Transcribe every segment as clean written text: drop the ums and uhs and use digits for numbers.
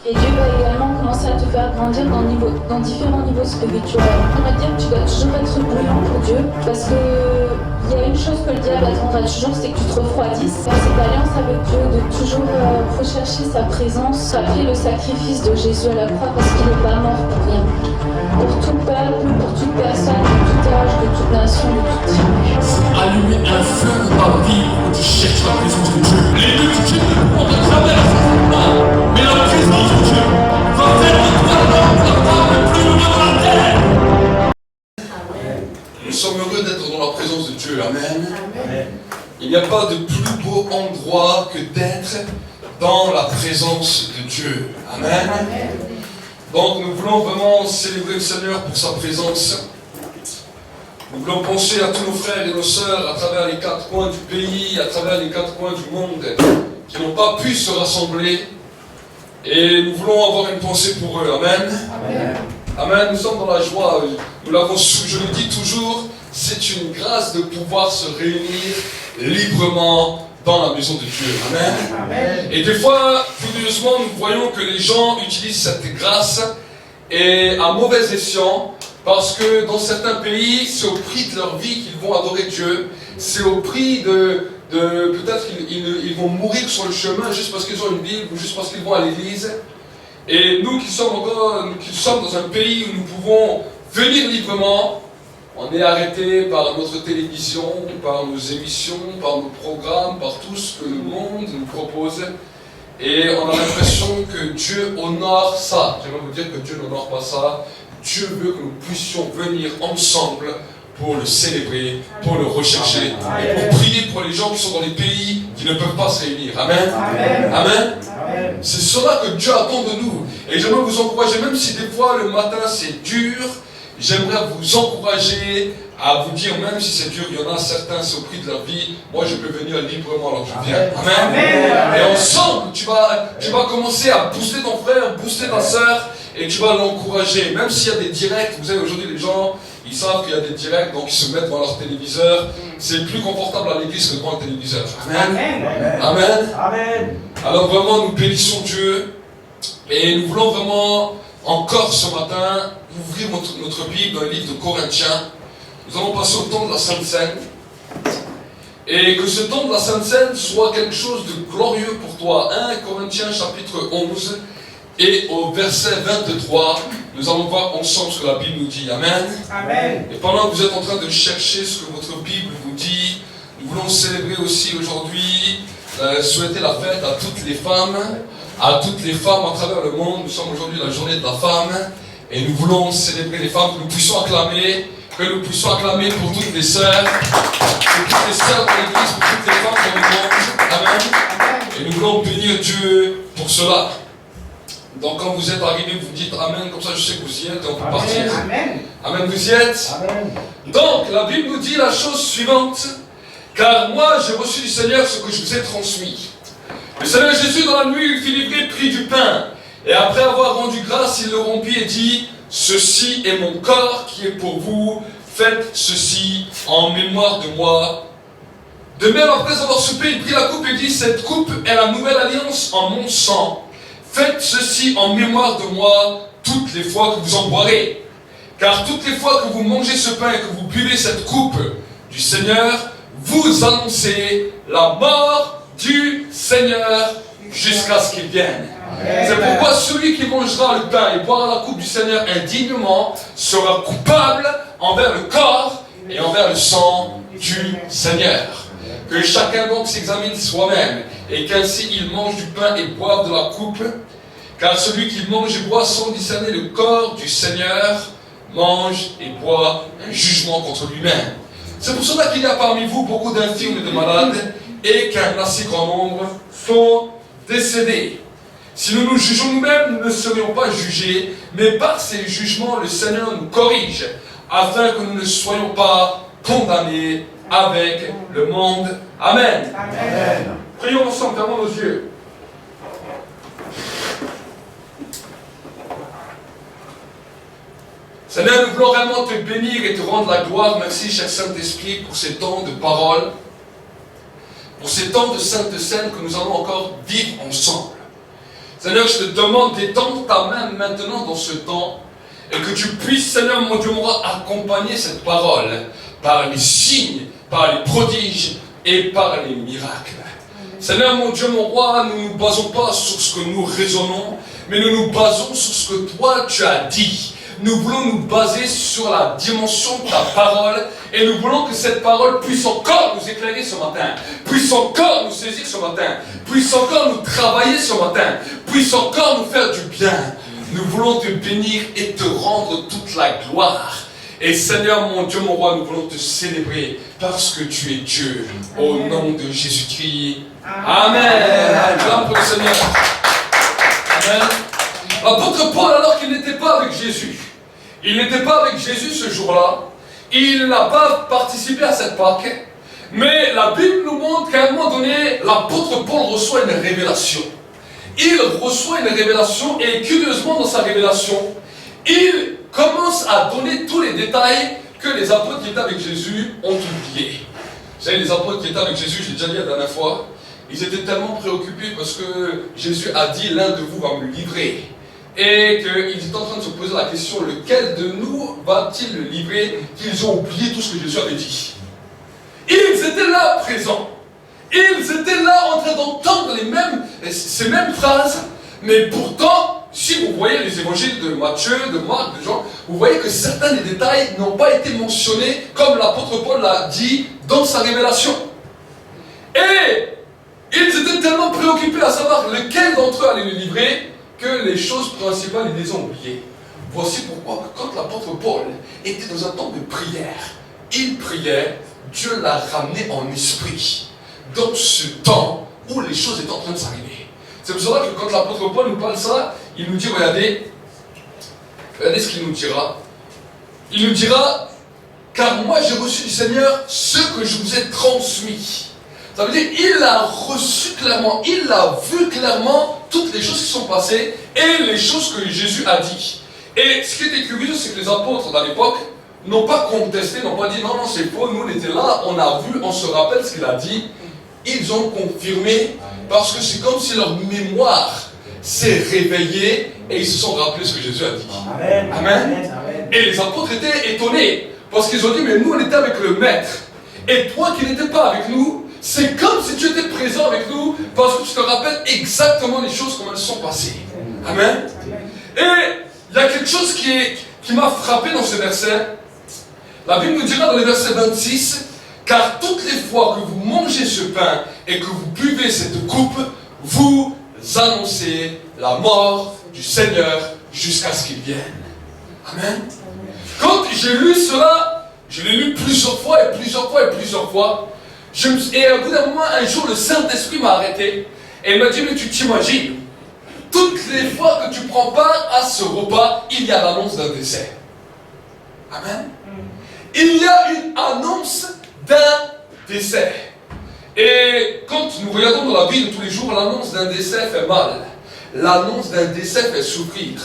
Et Dieu va également commencer à te faire grandir dans différents niveaux spirituels. On va dire que tu dois toujours être bouillant pour Dieu, parce que il y a une chose que le diable attendra toujours, c'est que tu te refroidisses. Dans cette alliance avec Dieu, de toujours rechercher sa présence, rappeler le sacrifice de Jésus à la croix, parce qu'il n'est pas mort pour rien. Pour tout peuple, pour toute personne, de tout âge, de toute nation, de toute tribu. Allumer un feu dans ta vie où tu cherches la présence de Dieu. Les multitudes ne pourront te traverser, mais la présence de Dieu va faire de toi l'homme, la femme le plus heureux de la terre. Nous sommes heureux d'être dans la présence de Dieu. Amen. Amen. Il n'y a pas de plus beau endroit que d'être dans la présence de Dieu. Amen. Amen. Donc nous voulons vraiment célébrer le Seigneur pour sa présence. Nous voulons penser à tous nos frères et nos sœurs à travers les quatre coins du pays, à travers les quatre coins du monde, qui n'ont pas pu se rassembler. Et nous voulons avoir une pensée pour eux. Amen. Amen. Amen. Nous sommes dans la joie. Nous l'avons, je le dis toujours, c'est une grâce de pouvoir se réunir librement dans la maison de Dieu. Amen. Amen. Et des fois, curieusement, nous voyons que les gens utilisent cette grâce et à mauvais escient, parce que dans certains pays, c'est au prix de leur vie qu'ils vont adorer Dieu. C'est au prix de peut-être qu'ils vont mourir sur le chemin juste parce qu'ils ont une Bible ou juste parce qu'ils vont à l'église. Et nous qui sommes dans un pays où nous pouvons venir librement, on est arrêté par notre télévision, par nos émissions, par nos programmes, par tout ce que le monde nous propose. Et on a l'impression que Dieu honore ça. J'aimerais vous dire que Dieu n'honore pas ça. Dieu veut que nous puissions venir ensemble pour le célébrer, pour le rechercher, et pour prier pour les gens qui sont dans les pays qui ne peuvent pas se réunir. Amen. Amen. Amen. Amen. C'est cela que Dieu attend de nous. Et j'aimerais vous encourager, même si des fois le matin c'est dur, j'aimerais vous encourager à vous dire, même si c'est dur, il y en a certains, c'est au prix de leur vie, moi je peux venir librement alors je viens. Amen. Amen. Et ensemble, tu vas commencer à booster ton frère, booster ta soeur, et tu vas l'encourager. Même s'il y a des directs, vous savez, aujourd'hui les gens, ils savent qu'il y a des directs, donc ils se mettent devant leur téléviseur. C'est plus confortable à l'église que devant le téléviseur. Amen. Amen. Amen. Amen. Alors vraiment, nous bénissons Dieu, et nous voulons vraiment, encore ce matin, ouvrir notre Bible dans le livre de Corinthiens. Nous allons passer au temps de la Sainte Seine. Et que ce temps de la Sainte Seine soit quelque chose de glorieux pour toi. 1 Corinthiens chapitre 11 et au verset 23, nous allons voir ensemble ce que la Bible nous dit. Amen. Amen. Et pendant que vous êtes en train de chercher ce que votre Bible vous dit, nous voulons célébrer aussi aujourd'hui, souhaiter la fête à toutes les femmes à travers le monde. Nous sommes aujourd'hui la journée de la femme. Et nous voulons célébrer les femmes, que nous puissions acclamer pour toutes les sœurs, dans l'église, pour toutes les femmes dans le monde. Amen. Et nous voulons bénir Dieu pour cela. Donc quand vous êtes arrivés, vous dites Amen, comme ça je sais que vous y êtes et on peut partir. Amen. Amen, vous y êtes. Amen. Donc la Bible nous dit la chose suivante, car moi j'ai reçu du Seigneur ce que je vous ai transmis. Le Seigneur Jésus dans la nuit, il fit livrer, prit du pain. Et après avoir rendu grâce, il le rompit et dit, ceci est mon corps qui est pour vous, faites ceci en mémoire de moi. De même, après avoir soupé, il prit la coupe et dit, cette coupe est la nouvelle alliance en mon sang. Faites ceci en mémoire de moi toutes les fois que vous en boirez. Car toutes les fois que vous mangez ce pain et que vous buvez cette coupe du Seigneur, vous annoncez la mort du Seigneur jusqu'à ce qu'il vienne. C'est pourquoi celui qui mangera le pain et boira la coupe du Seigneur indignement sera coupable envers le corps et envers le sang du Seigneur. Que chacun donc s'examine soi-même et qu'ainsi il mange du pain et boive de la coupe, car celui qui mange et boit sans discerner le corps du Seigneur mange et boit un jugement contre lui-même. C'est pour cela qu'il y a parmi vous beaucoup d'infirmes et de malades et qu'un assez grand nombre sont décédés. Si nous nous jugeons nous-mêmes, nous ne serions pas jugés, mais par ces jugements, le Seigneur nous corrige, afin que nous ne soyons pas condamnés avec le monde. Amen. Amen. Prions ensemble, fermons nos yeux. Seigneur, nous voulons vraiment te bénir et te rendre la gloire. Merci, cher Saint-Esprit, pour ces temps de parole, pour ces temps de Sainte Seine que nous allons encore vivre ensemble. Seigneur, je te demande d'étendre ta main maintenant dans ce temps et que tu puisses, Seigneur, mon Dieu, mon roi, accompagner cette parole par les signes, par les prodiges et par les miracles. Seigneur, mon Dieu, mon roi, nous ne nous basons pas sur ce que nous raisonnons, mais nous nous basons sur ce que toi tu as dit. Nous voulons nous baser sur la dimension de ta parole et nous voulons que cette parole puisse encore nous éclairer ce matin, puisse encore nous saisir ce matin, puisse encore nous travailler ce matin, puisse encore nous faire du bien. Nous voulons te bénir et te rendre toute la gloire. Et Seigneur, mon Dieu, mon roi, nous voulons te célébrer parce que tu es Dieu. Au nom de Jésus-Christ. Amen. Acclame pour le Seigneur. Amen. L'apôtre Paul, alors qu'il n'était pas avec Jésus, il n'était pas avec Jésus ce jour-là, il n'a pas participé à cette Pâque, mais la Bible nous montre qu'à un moment donné, l'apôtre Paul reçoit une révélation. Il reçoit une révélation et curieusement dans sa révélation, il commence à donner tous les détails que les apôtres qui étaient avec Jésus ont oubliés. Vous savez, les apôtres qui étaient avec Jésus, j'ai déjà dit la dernière fois, ils étaient tellement préoccupés parce que Jésus a dit, l'un de vous va me livrer. Et qu'ils étaient en train de se poser la question, lequel de nous va-t-il le livrer, qu'ils ont oublié tout ce que Jésus avait dit. Ils étaient là présents. Ils étaient là en train d'entendre ces mêmes phrases, mais pourtant, si vous voyez les évangiles de Matthieu, de Marc, de Jean, vous voyez que certains des détails n'ont pas été mentionnés comme l'apôtre Paul l'a dit dans sa révélation. Et ils étaient tellement préoccupés à savoir lequel d'entre eux allait le livrer que les choses principales, ils les ont oubliées. Voici pourquoi, quand l'apôtre Paul était dans un temps de prière, il priait, Dieu l'a ramené en esprit dans ce temps où les choses étaient en train de s'arriver. C'est pour cela que quand l'apôtre Paul nous parle de ça, il nous dit, regardez ce qu'il nous dira. Il nous dira, car moi j'ai reçu du Seigneur ce que je vous ai transmis. Ça veut dire, il a reçu clairement, il a vu clairement toutes les choses qui sont passées et les choses que Jésus a dit. Et ce qui était curieux, c'est que les apôtres dans l'époque n'ont pas contesté, n'ont pas dit non, c'est faux, nous on était là, on a vu, on se rappelle ce qu'il a dit. Ils ont confirmé parce que c'est comme si leur mémoire s'est réveillée et ils se sont rappelés ce que Jésus a dit. Amen. Amen. Et les apôtres étaient étonnés parce qu'ils ont dit, mais nous on était avec le Maître et toi qui n'étais pas avec nous, c'est comme si tu étais présent avec nous parce que tu te rappelles exactement les choses comme elles sont passées. Amen. Et il y a quelque chose qui m'a frappé dans ce verset. La Bible nous dira dans le verset 26, car toutes les fois que vous mangez ce pain et que vous buvez cette coupe, vous annoncez la mort du Seigneur jusqu'à ce qu'il vienne. Amen. Quand j'ai lu cela, je l'ai lu plusieurs fois et plusieurs fois et plusieurs fois. Et au bout d'un moment, un jour, le Saint-Esprit m'a arrêté et il m'a dit, mais tu t'imagines, toutes les fois que tu prends part à ce repas, il y a l'annonce d'un décès. Amen. Il y a une annonce d'un décès. Et quand nous regardons dans la Bible tous les jours, l'annonce d'un décès fait mal. L'annonce d'un décès fait souffrir.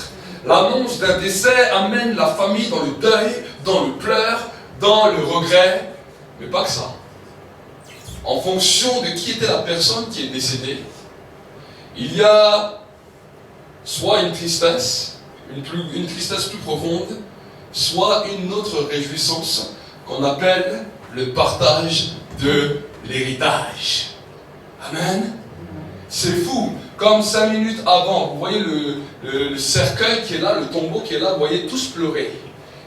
L'annonce d'un décès amène la famille dans le deuil, dans le pleur, dans le regret. Mais pas que ça. En fonction de qui était la personne qui est décédée, il y a soit une tristesse plus profonde, soit une autre réjouissance qu'on appelle le partage de l'héritage. Amen. C'est fou. Comme 5 minutes avant, vous voyez le cercueil qui est là, le tombeau qui est là, vous voyez tous pleurer.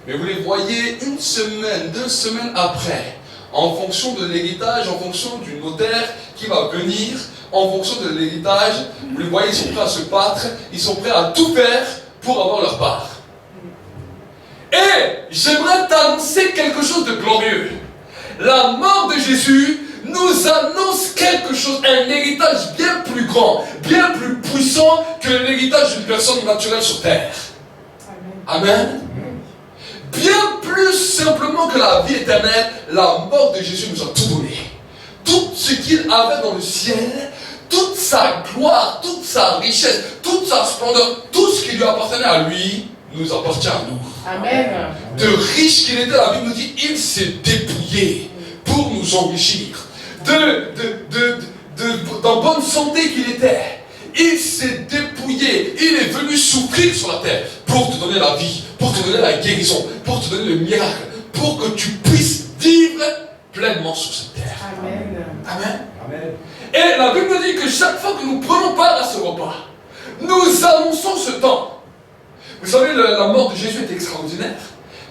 Mais vous les voyez 1 semaine, 2 semaines après, en fonction de l'héritage, en fonction du notaire qui va venir, en fonction de l'héritage, vous les voyez, ils sont prêts à se battre, ils sont prêts à tout faire pour avoir leur part. Et j'aimerais t'annoncer quelque chose de glorieux. La mort de Jésus nous annonce quelque chose, un héritage bien plus grand, bien plus puissant que l'héritage d'une personne naturelle sur terre. Amen. Bien plus simplement que la vie éternelle, la mort de Jésus nous a tout donné. Tout ce qu'il avait dans le ciel, toute sa gloire, toute sa richesse, toute sa splendeur, tout ce qui lui appartenait à lui, nous appartient à nous. Amen. De riche qu'il était, la Bible nous dit, il s'est dépouillé pour nous enrichir. Dans bonne santé qu'il était, il s'est dépouillé, il est venu souffrir sur la terre pour te donner la vie, pour te donner la guérison, pour te donner le miracle, pour que tu puisses vivre pleinement sur cette terre. Amen. Amen. Amen. Et la Bible nous dit que chaque fois que nous prenons part à ce repas, nous annonçons ce temps. Vous savez, la mort de Jésus est extraordinaire.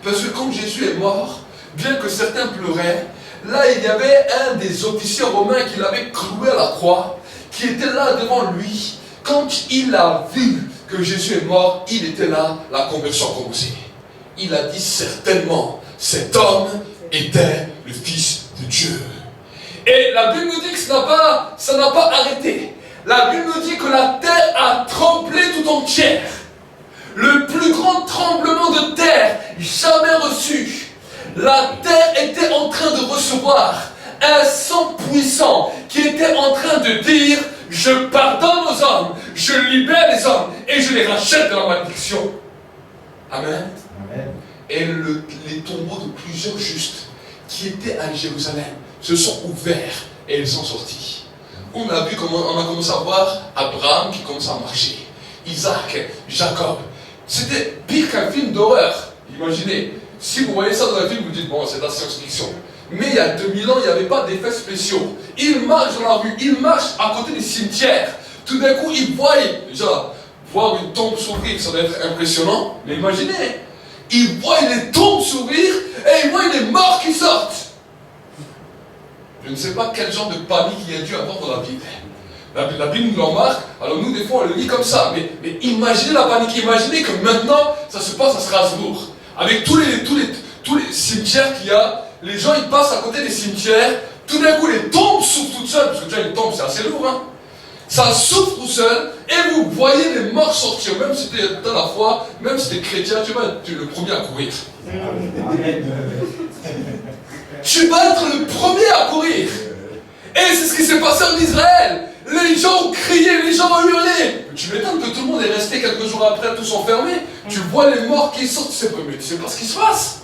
Parce que quand Jésus est mort, bien que certains pleuraient, là il y avait un des officiers romains qui l'avait cloué à la croix, qui était là devant lui. Quand il a vu que Jésus est mort, il était là, la conversion a commencé. Il a dit certainement, cet homme était le Fils de Dieu. Et la Bible nous dit que ça n'a pas arrêté. La Bible nous dit que la terre a tremblé tout entière. Le plus grand tremblement de terre jamais reçu. La terre était en train de recevoir un sang puissant qui était en train de dire: je pardonne aux hommes, je libère les hommes et je les rachète de la malédiction. Amen. Amen. Et les tombeaux de plusieurs justes qui étaient à Jérusalem se sont ouverts et ils sont sortis. On a commencé à voir Abraham qui commence à marcher, Isaac, Jacob. C'était pire qu'un film d'horreur. Imaginez, si vous voyez ça dans un film, vous dites bon, c'est de la science-fiction. Mais il y a 2000 ans, il n'y avait pas d'effets spéciaux. Il marche dans la rue, il marche à côté des cimetières. Tout d'un coup, il voit, voir une tombe s'ouvrir, ça doit être impressionnant. Mais imaginez, il voit les tombes s'ouvrir et il voit les morts qui sortent. Je ne sais pas quel genre de panique il y a dû avoir dans la Bible. La Bible nous l'embarque, alors nous des fois on le lit comme ça, mais imaginez la panique, imaginez que maintenant ça se passe à Strasbourg, avec tous les cimetières qu'il y a, les gens ils passent à côté des cimetières, tout d'un coup les tombes s'ouvrent toutes seules, parce que déjà une tombe c'est assez lourd, hein. Ça s'ouvre tout seul, et vous voyez les morts sortir, même si c'était dans la foi, même si t'es chrétien, tu vas être le premier à courir. Tu vas être le premier à courir. Et c'est ce qui s'est passé en Israël. Les gens ont crié, les gens ont hurlé. Tu m'étonnes que tout le monde est resté quelques jours après, tous enfermés. Tu vois les morts qui sortent, tu sais pas ce qui se passe.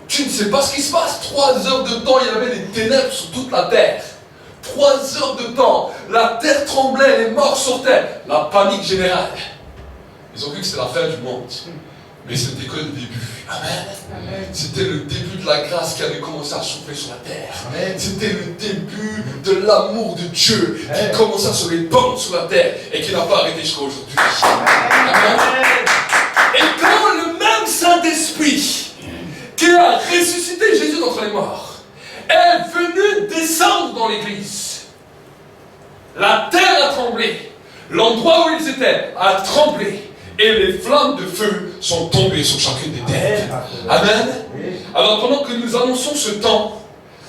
Tu ne sais pas ce qui se passe. 3 heures de temps, il y avait des ténèbres sur toute la terre. 3 heures de temps, la terre tremblait, les morts sortaient. La panique générale. Ils ont cru que c'était la fin du monde. Mais c'était que le début. Amen. Amen. C'était le début de la grâce qui avait commencé à souffler sur la terre. Amen. C'était le début de l'amour de Dieu qui commençait à se répandre sur la terre et qui n'a pas arrêté jusqu'à aujourd'hui. Amen. Et quand le même Saint-Esprit qui a ressuscité Jésus d'entre les morts est venu descendre dans l'église, la terre a tremblé, l'endroit où ils étaient a tremblé. Et les flammes de feu sont tombées sur chacune des têtes. Amen. Alors pendant que nous annonçons ce temps,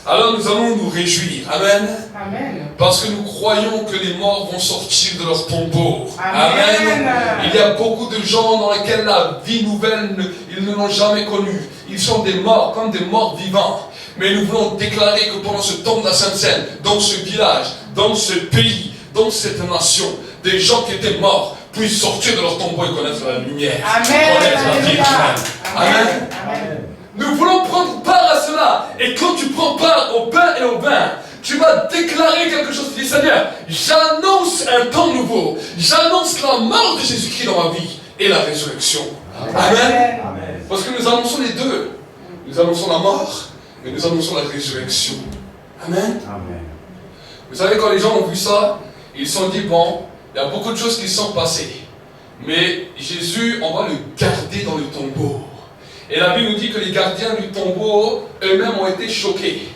alors nous allons nous réjouir. Amen. Amen. Parce que nous croyons que les morts vont sortir de leur tombeau. Amen. Il y a beaucoup de gens dans lesquels la vie nouvelle, ils ne l'ont jamais connue. Ils sont des morts, comme des morts vivants. Mais nous voulons déclarer que pendant ce temps de la Sainte Seine, dans ce village, dans ce pays, dans cette nation, des gens qui étaient morts puissent sortir de leur tombeau et connaître la lumière. Amen. Connaître la vie. Amen. Amen. Nous voulons prendre part à cela. Et quand tu prends part au pain et au vin, tu vas déclarer quelque chose. Tu dis: Seigneur, j'annonce un temps nouveau. J'annonce la mort de Jésus-Christ dans ma vie et la résurrection. Amen. Amen. Parce que nous annonçons les deux. Nous annonçons la mort, mais nous annonçons la résurrection. Amen. Amen. Vous savez, quand les gens ont vu ça, ils se sont dit: bon, il y a beaucoup de choses qui sont passées. Mais Jésus, on va le garder dans le tombeau. Et la Bible nous dit que les gardiens du tombeau, eux-mêmes, ont été choqués.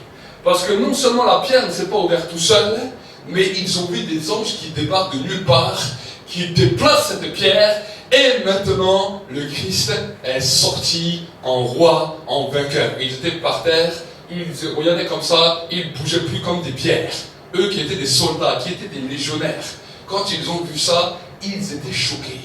Parce que non seulement la pierre ne s'est pas ouverte tout seul, mais ils ont vu des anges qui débarquent de nulle part, qui déplacent cette pierre, et maintenant, le Christ est sorti en roi, en vainqueur. Ils étaient par terre, ils regardaient comme ça, ils ne bougeaient plus comme des pierres. Eux qui étaient des soldats, qui étaient des légionnaires, quand ils ont vu ça, ils étaient choqués,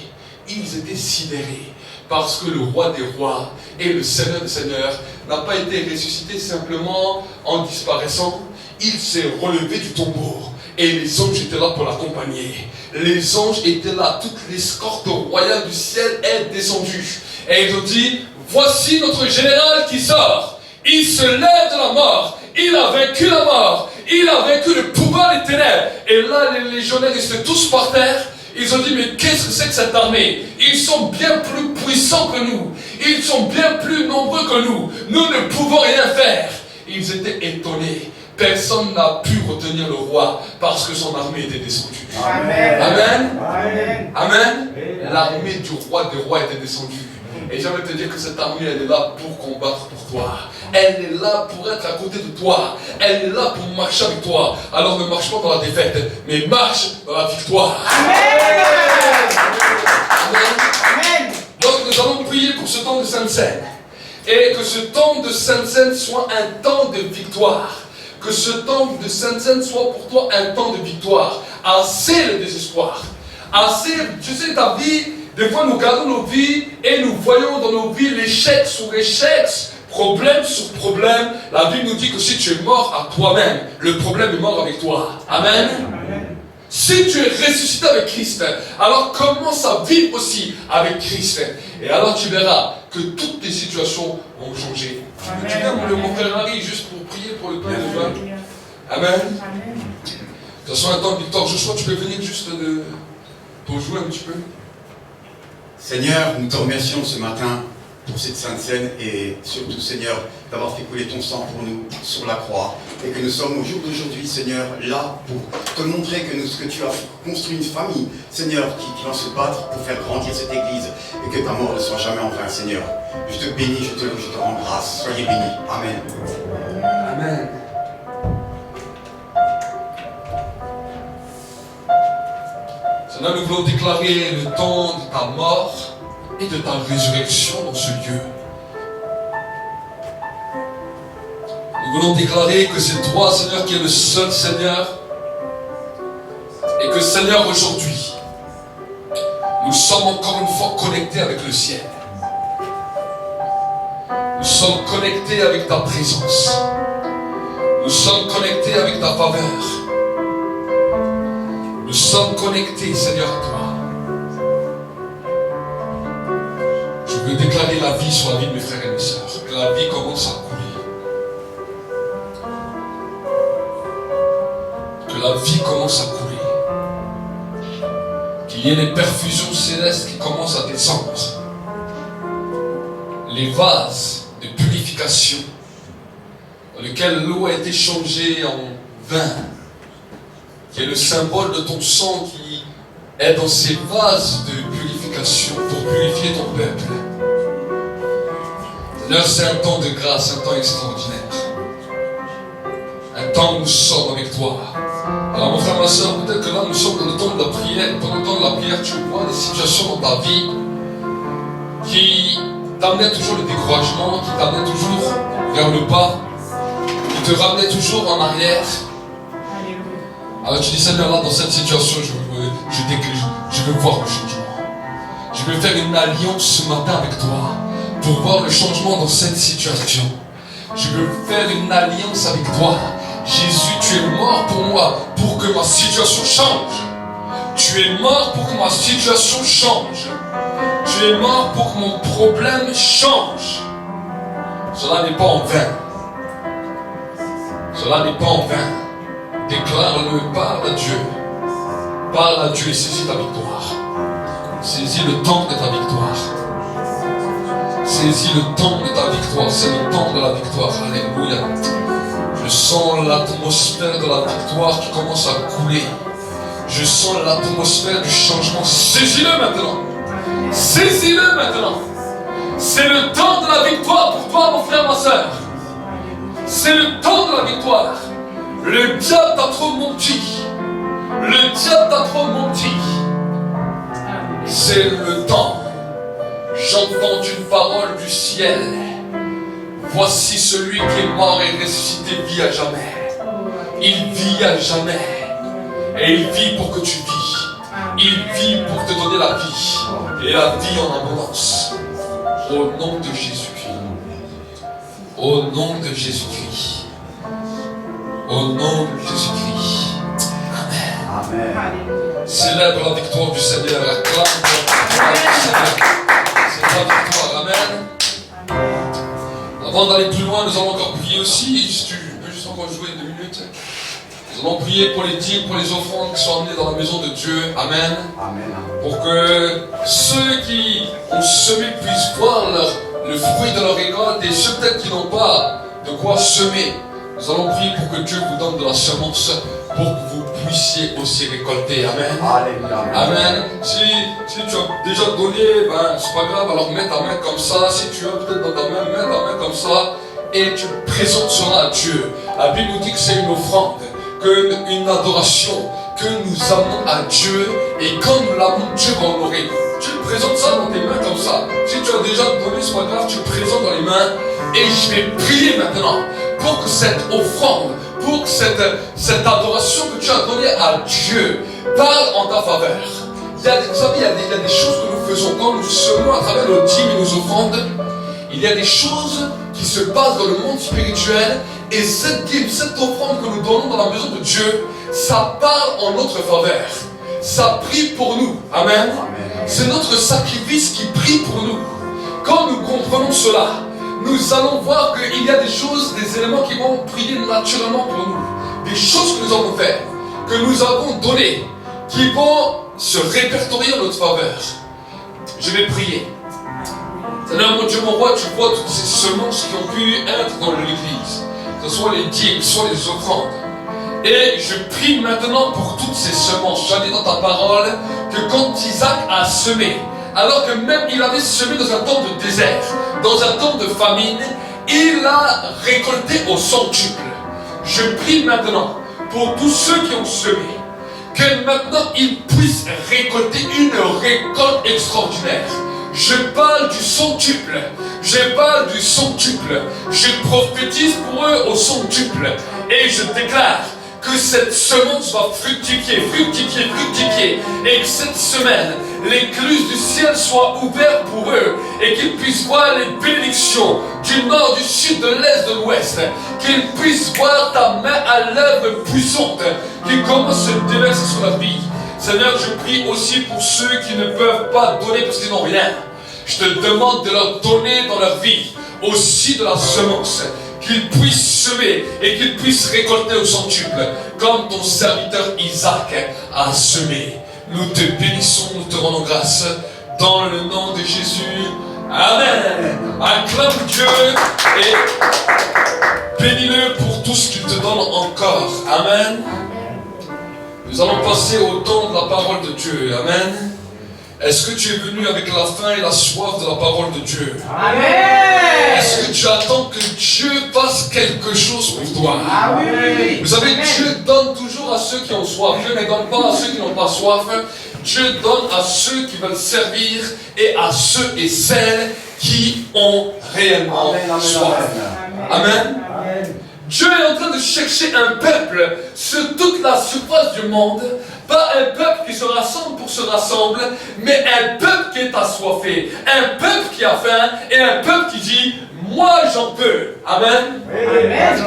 ils étaient sidérés. Parce que le roi des rois et le Seigneur des seigneurs n'a pas été ressuscité simplement en disparaissant. Il s'est relevé du tombeau et les anges étaient là pour l'accompagner. Les anges étaient là, toute l'escorte royale du ciel est descendue. Et ils ont dit: voici notre général qui sort. Il se lève de la mort. Il a vaincu la mort. Il a vaincu le pouvoir des ténèbres. Et là, les légionnaires, ils étaient tous par terre. Ils ont dit, mais qu'est-ce que c'est que cette armée? Ils sont bien plus puissants que nous. Ils sont bien plus nombreux que nous. Nous ne pouvons rien faire. Ils étaient étonnés. Personne n'a pu retenir le roi parce que son armée était descendue. Amen. Amen. Amen. Amen. L'armée du roi des rois était descendue. Et j'aimerais te dire que cette armée, elle est là pour combattre pour toi. Elle est là pour être à côté de toi. Elle est là pour marcher avec toi. Alors ne marche pas dans la défaite, mais marche dans la victoire. Amen. Amen. Donc nous allons prier pour ce temps de Sainte Seine. Et que ce temps de Sainte Seine soit un temps de victoire. Que ce temps de Sainte Seine soit pour toi un temps de victoire. Assez le désespoir. Assez, tu sais, ta vie, des fois nous regardons nos vies et nous voyons dans nos vies l'échec sur échec, problème sur problème. La Bible nous dit que si tu es mort à toi-même, le problème est mort avec toi. Amen. Amen. Si tu es ressuscité avec Christ, alors commence à vivre aussi avec Christ. Et alors tu verras que toutes tes situations vont changer. Amen. Tu viens, mon frère Harry, juste pour prier pour le bien de Dieu. Amen. Que ce soit un temps de victoire. Joshua, tu peux venir juste pour jouer un petit peu. Seigneur, nous te remercions ce matin pour cette sainte scène et surtout, Seigneur, d'avoir fait couler ton sang pour nous sur la croix et que nous sommes au jour d'aujourd'hui, Seigneur, là pour te montrer que tu as construit une famille, Seigneur, qui va se battre pour faire grandir cette église et que ta mort ne soit jamais en vain, Seigneur. Je te bénis, je te loue, je te rends grâce. Soyez bénis. Amen. Amen. Seigneur, nous voulons déclarer le temps de ta mort et de ta résurrection dans ce lieu. Nous voulons déclarer que c'est toi, Seigneur, qui es le seul Seigneur. Et que, Seigneur, aujourd'hui, nous sommes encore une fois connectés avec le ciel. Nous sommes connectés avec ta présence. Nous sommes connectés avec ta faveur. Nous sommes connectés, Seigneur, à toi. Je veux déclarer la vie sur la vie de mes frères et mes sœurs. Que la vie commence à couler. Que la vie commence à couler. Qu'il y ait les perfusions célestes qui commencent à descendre. Les vases de purification dans lesquels l'eau a été changée en vin, qui est le symbole de ton sang qui est dans ces vases de purification pour purifier ton peuple. Seigneur, c'est un temps de grâce, un temps extraordinaire. Un temps où nous sommes avec toi. Alors mon frère, ma soeur, peut-être que là nous sommes dans le temps de la prière. Pendant le temps de la prière, tu vois des situations dans ta vie qui t'amenaient toujours le découragement, qui t'amenaient toujours vers le bas, qui te ramenaient toujours en arrière. Alors tu dis, Seigneur, là dans cette situation, je veux voir le changement. Je veux faire une alliance ce matin avec toi pour voir le changement dans cette situation. Je veux faire une alliance avec toi. Jésus, tu es mort pour moi, pour que ma situation change. Tu es mort pour que ma situation change. Tu es mort pour que mon problème change. Cela n'est pas en vain. Cela n'est pas en vain. Déclare-le, parle à Dieu. Parle à Dieu et saisis ta victoire. Saisis le temps de ta victoire. Saisis le temps de ta victoire. C'est le temps de la victoire. Alléluia. Je sens l'atmosphère de la victoire qui commence à couler. Je sens l'atmosphère du changement. Saisis-le maintenant. Saisis-le maintenant. C'est le temps de la victoire pour toi, mon frère, ma soeur. C'est le temps de la victoire. Le diable t'a trop menti. Le diable t'a trop menti. C'est le temps. J'entends une parole du ciel. Voici celui qui est mort et ressuscité vit à jamais. Il vit à jamais. Et il vit pour que tu vis. Il vit pour te donner la vie. Et la vie en abondance. Au nom de Jésus-Christ. Au nom de Jésus-Christ. Au nom de Jésus-Christ. Amen. Amen. Célèbre la victoire du Seigneur. Acclame la victoire du Seigneur. C'est la victoire. Amen. Avant d'aller plus loin, nous allons encore prier aussi. Tu peux juste encore jouer 2 minutes. Nous allons prier pour les dîmes, pour les offrandes qui sont amenées dans la maison de Dieu. Amen. Amen. Pour que ceux qui ont semé puissent voir le fruit de leur récolte, et ceux peut-être qui n'ont pas de quoi semer. Nous allons prier pour que Dieu vous donne de la semence pour que vous puissiez aussi récolter. Amen. Alléluia. Amen. Si tu as déjà donné, ben, c'est pas grave, alors mets ta main comme ça. Si tu as peut-être dans ta main, mets ta main comme ça et tu présentes cela à Dieu. La Bible nous dit que c'est une offrande, une adoration que nous amenons à Dieu, et quand nous l'amenons, Dieu va honorer. Tu présentes ça dans tes mains comme ça. Si tu as déjà donné, c'est pas grave, tu présentes dans les mains, et je vais prier maintenant pour que cette offrande, pour que cette adoration que tu as donnée à Dieu parle en ta faveur. Vous savez, il y a des choses que nous faisons quand nous semons à travers nos dîmes et nos offrandes. Il y a des choses qui se passent dans le monde spirituel, et cette dîme, cette offrande que nous donnons dans la maison de Dieu, ça parle en notre faveur. Ça prie pour nous. Amen. C'est notre sacrifice qui prie pour nous. Quand nous comprenons cela, nous allons voir qu'il y a des choses, des éléments qui vont prier naturellement pour nous. Des choses que nous avons faites, que nous avons données, qui vont se répertorier en notre faveur. Je vais prier. Seigneur mon Dieu, mon roi, tu vois toutes ces semences qui ont pu être dans l'église, que ce soit les dîmes, que ce soit les offrandes. Et je prie maintenant pour toutes ces semences. J'en ai dans ta parole que quand Isaac a semé, alors que même il avait semé dans un temps de désert, dans un temps de famine, il a récolté au centuple. Je prie maintenant pour tous ceux qui ont semé, que maintenant ils puissent récolter une récolte extraordinaire. Je parle du centuple. Je parle du centuple. Je prophétise pour eux au centuple. Et je déclare que cette semence va fructifier, fructifier, fructifier. Et que cette semaine, l'écluse du ciel soit ouverte pour eux. Et qu'ils puissent voir les bénédictions du nord, du sud, de l'est, de l'ouest. Qu'ils puissent voir ta main à l'œuvre puissante qui commence à se déverser sur la vie. Seigneur, je prie aussi pour ceux qui ne peuvent pas donner parce qu'ils n'ont rien. Je te demande de leur donner dans leur vie aussi de la semence, qu'ils puissent semer et qu'ils puissent récolter au centuple, comme ton serviteur Isaac a semé. Nous te bénissons, nous te rendons grâce, dans le nom de Jésus. Amen. Acclame Dieu et bénis-le pour tout ce qu'il te donne encore. Amen. Nous allons passer au temps de la parole de Dieu. Amen. Est-ce que tu es venu avec la faim et la soif de la parole de Dieu? Amen. Est-ce que tu attends que Dieu fasse quelque chose pour toi? Ah oui. Vous savez, Dieu donne toujours à ceux qui ont soif. Dieu ne donne pas à ceux qui n'ont pas soif. Dieu donne à ceux qui veulent servir et à ceux et celles qui ont réellement soif. Amen. Dieu est en train de chercher un peuple sur toute la surface du monde, pas un peuple qui se rassemble pour se rassembler, mais un peuple qui est assoiffé, un peuple qui a faim et un peuple qui dit « moi j'en peux ». Amen. Amen.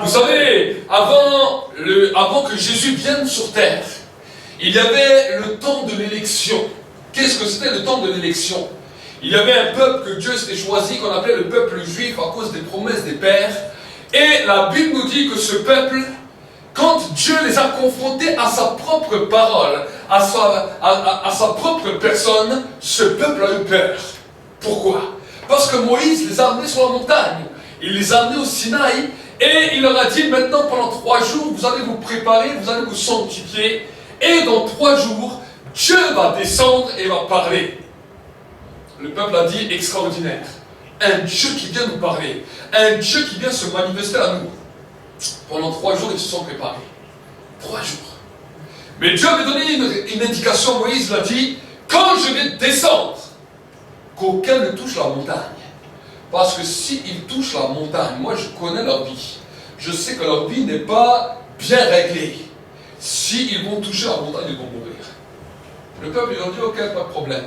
Vous savez, avant que Jésus vienne sur terre, il y avait le temps de l'élection. Qu'est-ce que c'était le temps de l'élection? Il y avait un peuple que Dieu s'était choisi, qu'on appelait le peuple juif à cause des promesses des pères. Et la Bible nous dit que ce peuple, quand Dieu les a confrontés à sa propre parole, à sa propre personne, ce peuple a eu peur. Pourquoi? Parce que Moïse les a amenés sur la montagne. Il les a amenés au Sinaï et il leur a dit maintenant pendant 3 jours, vous allez vous préparer, vous allez vous sanctifier. Et dans 3 jours, Dieu va descendre et va parler. Le peuple a dit extraordinaire. Un Dieu qui vient nous parler. Un Dieu qui vient se manifester à nous. Pendant 3 jours, ils se sont préparés. 3 jours. Mais Dieu avait donné une indication. Moïse l'a dit, quand je vais descendre, qu'aucun ne touche la montagne. Parce que s'ils touchent la montagne, moi je connais leur vie. Je sais que leur vie n'est pas bien réglée. S'ils vont toucher la montagne, ils vont mourir. Le peuple, ils ont dit, ok, pas de problème.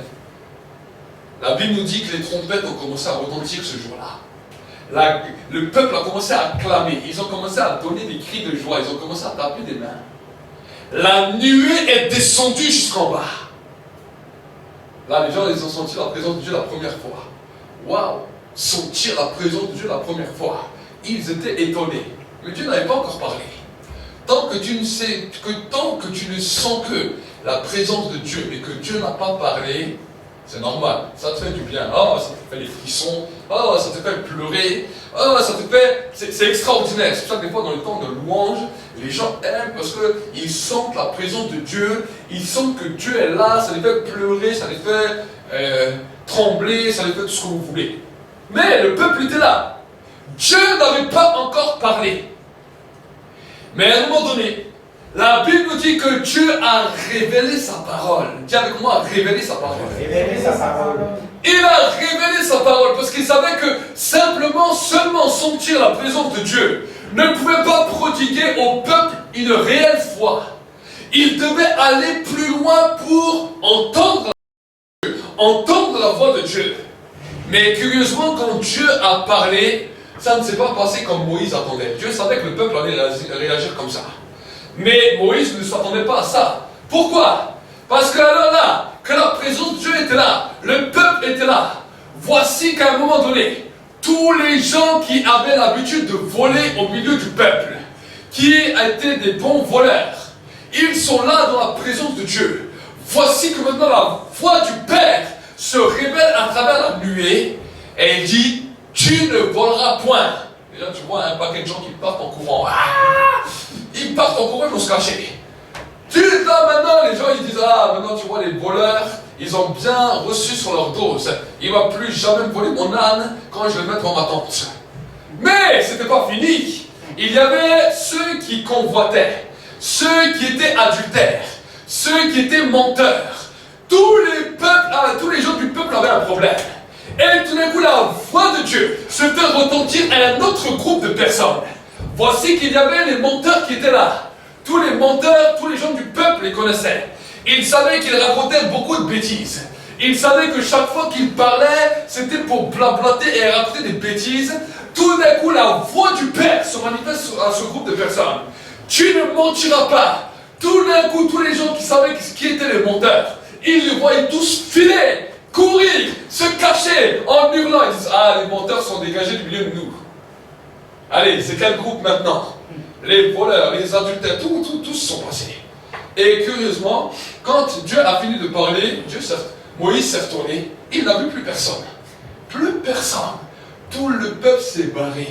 La Bible nous dit que les trompettes ont commencé à retentir ce jour-là. Le peuple a commencé à clamer. Ils ont commencé à donner des cris de joie. Ils ont commencé à taper des mains. La nuée est descendue jusqu'en bas. Là, les gens, ils ont senti la présence de Dieu la première fois. Waouh! Sentir la présence de Dieu la première fois. Ils étaient étonnés. Mais Dieu n'avait pas encore parlé. tant que tu ne sens que la présence de Dieu, mais que Dieu n'a pas parlé, c'est normal, ça te fait du bien. Oh, ça te fait les frissons, oh, ça te fait pleurer, oh, ça te fait... C'est extraordinaire. C'est pour ça que des fois, dans le temps de louange, les gens aiment parce qu'ils sentent la présence de Dieu, ils sentent que Dieu est là, ça les fait pleurer, ça les fait trembler, ça les fait tout ce que vous voulez. Mais le peuple était là. Dieu n'avait pas encore parlé. Mais à un moment donné, la Bible dit que Dieu a révélé sa parole. Dis avec moi, révélé sa parole. Révéler sa parole. Il a révélé sa parole parce qu'il savait que seulement sentir la présence de Dieu ne pouvait pas prodiguer au peuple une réelle foi. Il devait aller plus loin pour entendre la voix de Dieu. Mais curieusement, quand Dieu a parlé, ça ne s'est pas passé comme Moïse attendait. Dieu savait que le peuple allait réagir comme ça. Mais Moïse ne s'attendait pas à ça. Pourquoi? Parce que alors là, que la présence de Dieu était là, le peuple était là. Voici qu'à un moment donné, tous les gens qui avaient l'habitude de voler au milieu du peuple, qui étaient des bons voleurs, ils sont là dans la présence de Dieu. Voici que maintenant la voix du Père se révèle à travers la nuée et il dit, tu ne voleras point. Et là tu vois un paquet de gens qui partent en courant. Ah, ils partent en courant, ils vont se cacher. Là maintenant les gens ils disent, ah maintenant tu vois les voleurs, ils ont bien reçu sur leur dose. Il ne va plus jamais me voler mon âne quand je le mets dans ma tente. Mais ce n'était pas fini. Il y avait ceux qui convoitaient, ceux qui étaient adultères, ceux qui étaient menteurs. Tous les gens du peuple avaient un problème. Et tout d'un coup, la voix de Dieu se fait retentir à un autre groupe de personnes. Voici qu'il y avait les menteurs qui étaient là. Tous les menteurs, tous les gens du peuple les connaissaient. Ils savaient qu'ils racontaient beaucoup de bêtises. Ils savaient que chaque fois qu'ils parlaient, c'était pour blablater et raconter des bêtises. Tout d'un coup, la voix du Père se manifeste à ce groupe de personnes. Tu ne mentiras pas. Tout d'un coup, tous les gens qui savaient qui étaient les menteurs, ils les voyaient tous filer, courir, se cacher en hurlant. Ils disent, ah, les menteurs sont dégagés du milieu de nous. Allez, c'est quel groupe maintenant? Les voleurs, les adultères, tous sont passés. Et curieusement, quand Dieu a fini de parler, Moïse s'est retourné, il n'a vu plus personne. Plus personne. Tout le peuple s'est barré.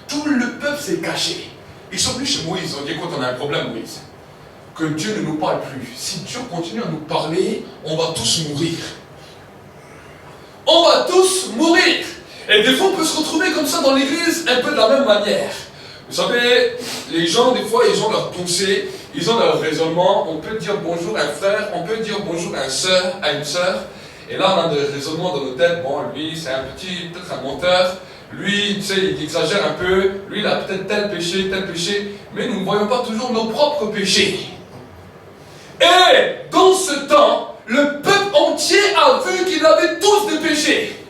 Tout le peuple s'est caché. Ils sont venus chez Moïse, ils ont dit, écoute, on a un problème, Moïse. Que Dieu ne nous parle plus. Si Dieu continue à nous parler, on va tous mourir. On va tous mourir. Et des fois, on peut se retrouver comme ça dans l'église, un peu de la même manière. Vous savez, les gens, des fois, ils ont leur pensée, ils ont leur raisonnement. On peut dire bonjour à un frère, on peut dire bonjour à une sœur. Et là, on a des raisonnements dans nos têtes. Bon, lui, c'est peut-être un menteur. Lui, tu sais, il exagère un peu. Lui, il a peut-être tel péché. Mais nous ne voyons pas toujours nos propres péchés. Et dans ce temps, le peuple entier a vu qu'ils avaient tous des péchés.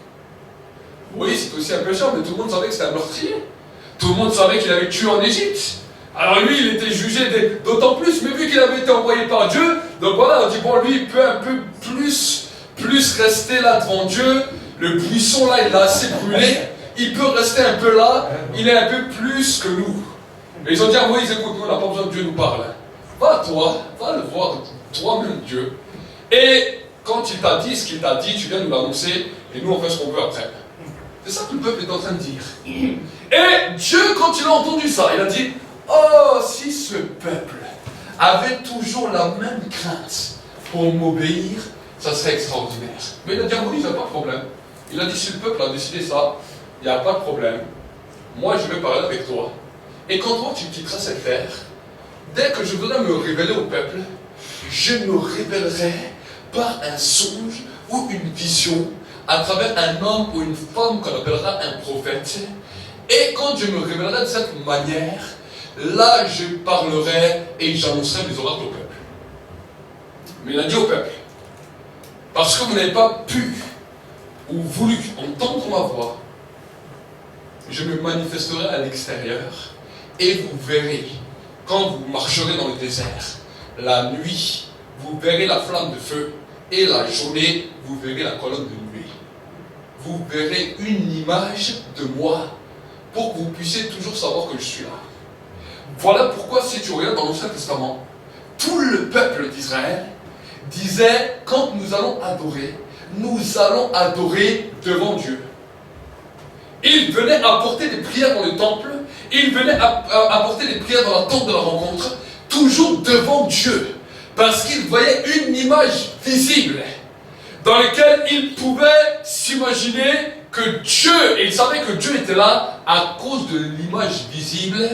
Oui, c'est aussi un pécheur, mais tout le monde savait que c'était un meurtrier. Tout le monde savait qu'il avait tué en Égypte. Alors lui, il était jugé d'autant plus, mais vu qu'il avait été envoyé par Dieu, donc voilà, on dit, bon, lui, il peut un peu plus rester là devant Dieu. Le buisson, là, il l'a assez brûlé. Il peut rester un peu là. Il est un peu plus que nous. Mais ils ont dit à Moïse, écoute, nous, on n'a pas besoin que Dieu nous parle. Va le voir toi-même, Dieu. Et quand il t'a dit ce qu'il t'a dit, tu viens nous l'annoncer, et nous, on fait ce qu'on veut après. C'est ça que le peuple est en train de dire. Et Dieu, quand il a entendu ça, il a dit, oh, si ce peuple avait toujours la même crainte pour m'obéir, ça serait extraordinaire. Mais il a dit à Moïse, il n'y a pas de problème. Il a dit, si le peuple a décidé ça, il n'y a pas de problème. Moi, je vais parler avec toi. Et quand toi, tu quitteras cette terre, dès que je voudrais me révéler au peuple, je me révélerai par un songe ou une vision à travers un homme ou une femme qu'on appellera un prophète. Et quand je me révélerai de cette manière, là je parlerai et j'annoncerai mes oracles au peuple. Mais il a dit au peuple, parce que vous n'avez pas pu ou voulu entendre ma voix, je me manifesterai à l'extérieur et vous verrez, quand vous marcherez dans le désert, la nuit, vous verrez la flamme de feu et la journée, vous verrez la colonne de nuée. Vous verrez une image de moi pour que vous puissiez toujours savoir que je suis là. Voilà pourquoi, si tu regardes dans l'Ancien Testament, tout le peuple d'Israël disait, quand nous allons adorer devant Dieu. Ils venaient apporter des prières dans le temple, ils venaient apporter des prières dans la tente de la rencontre, toujours devant Dieu, parce qu'ils voyaient une image visible, dans laquelle ils pouvaient s'imaginer que Dieu, et ils savaient que Dieu était là à cause de l'image visible,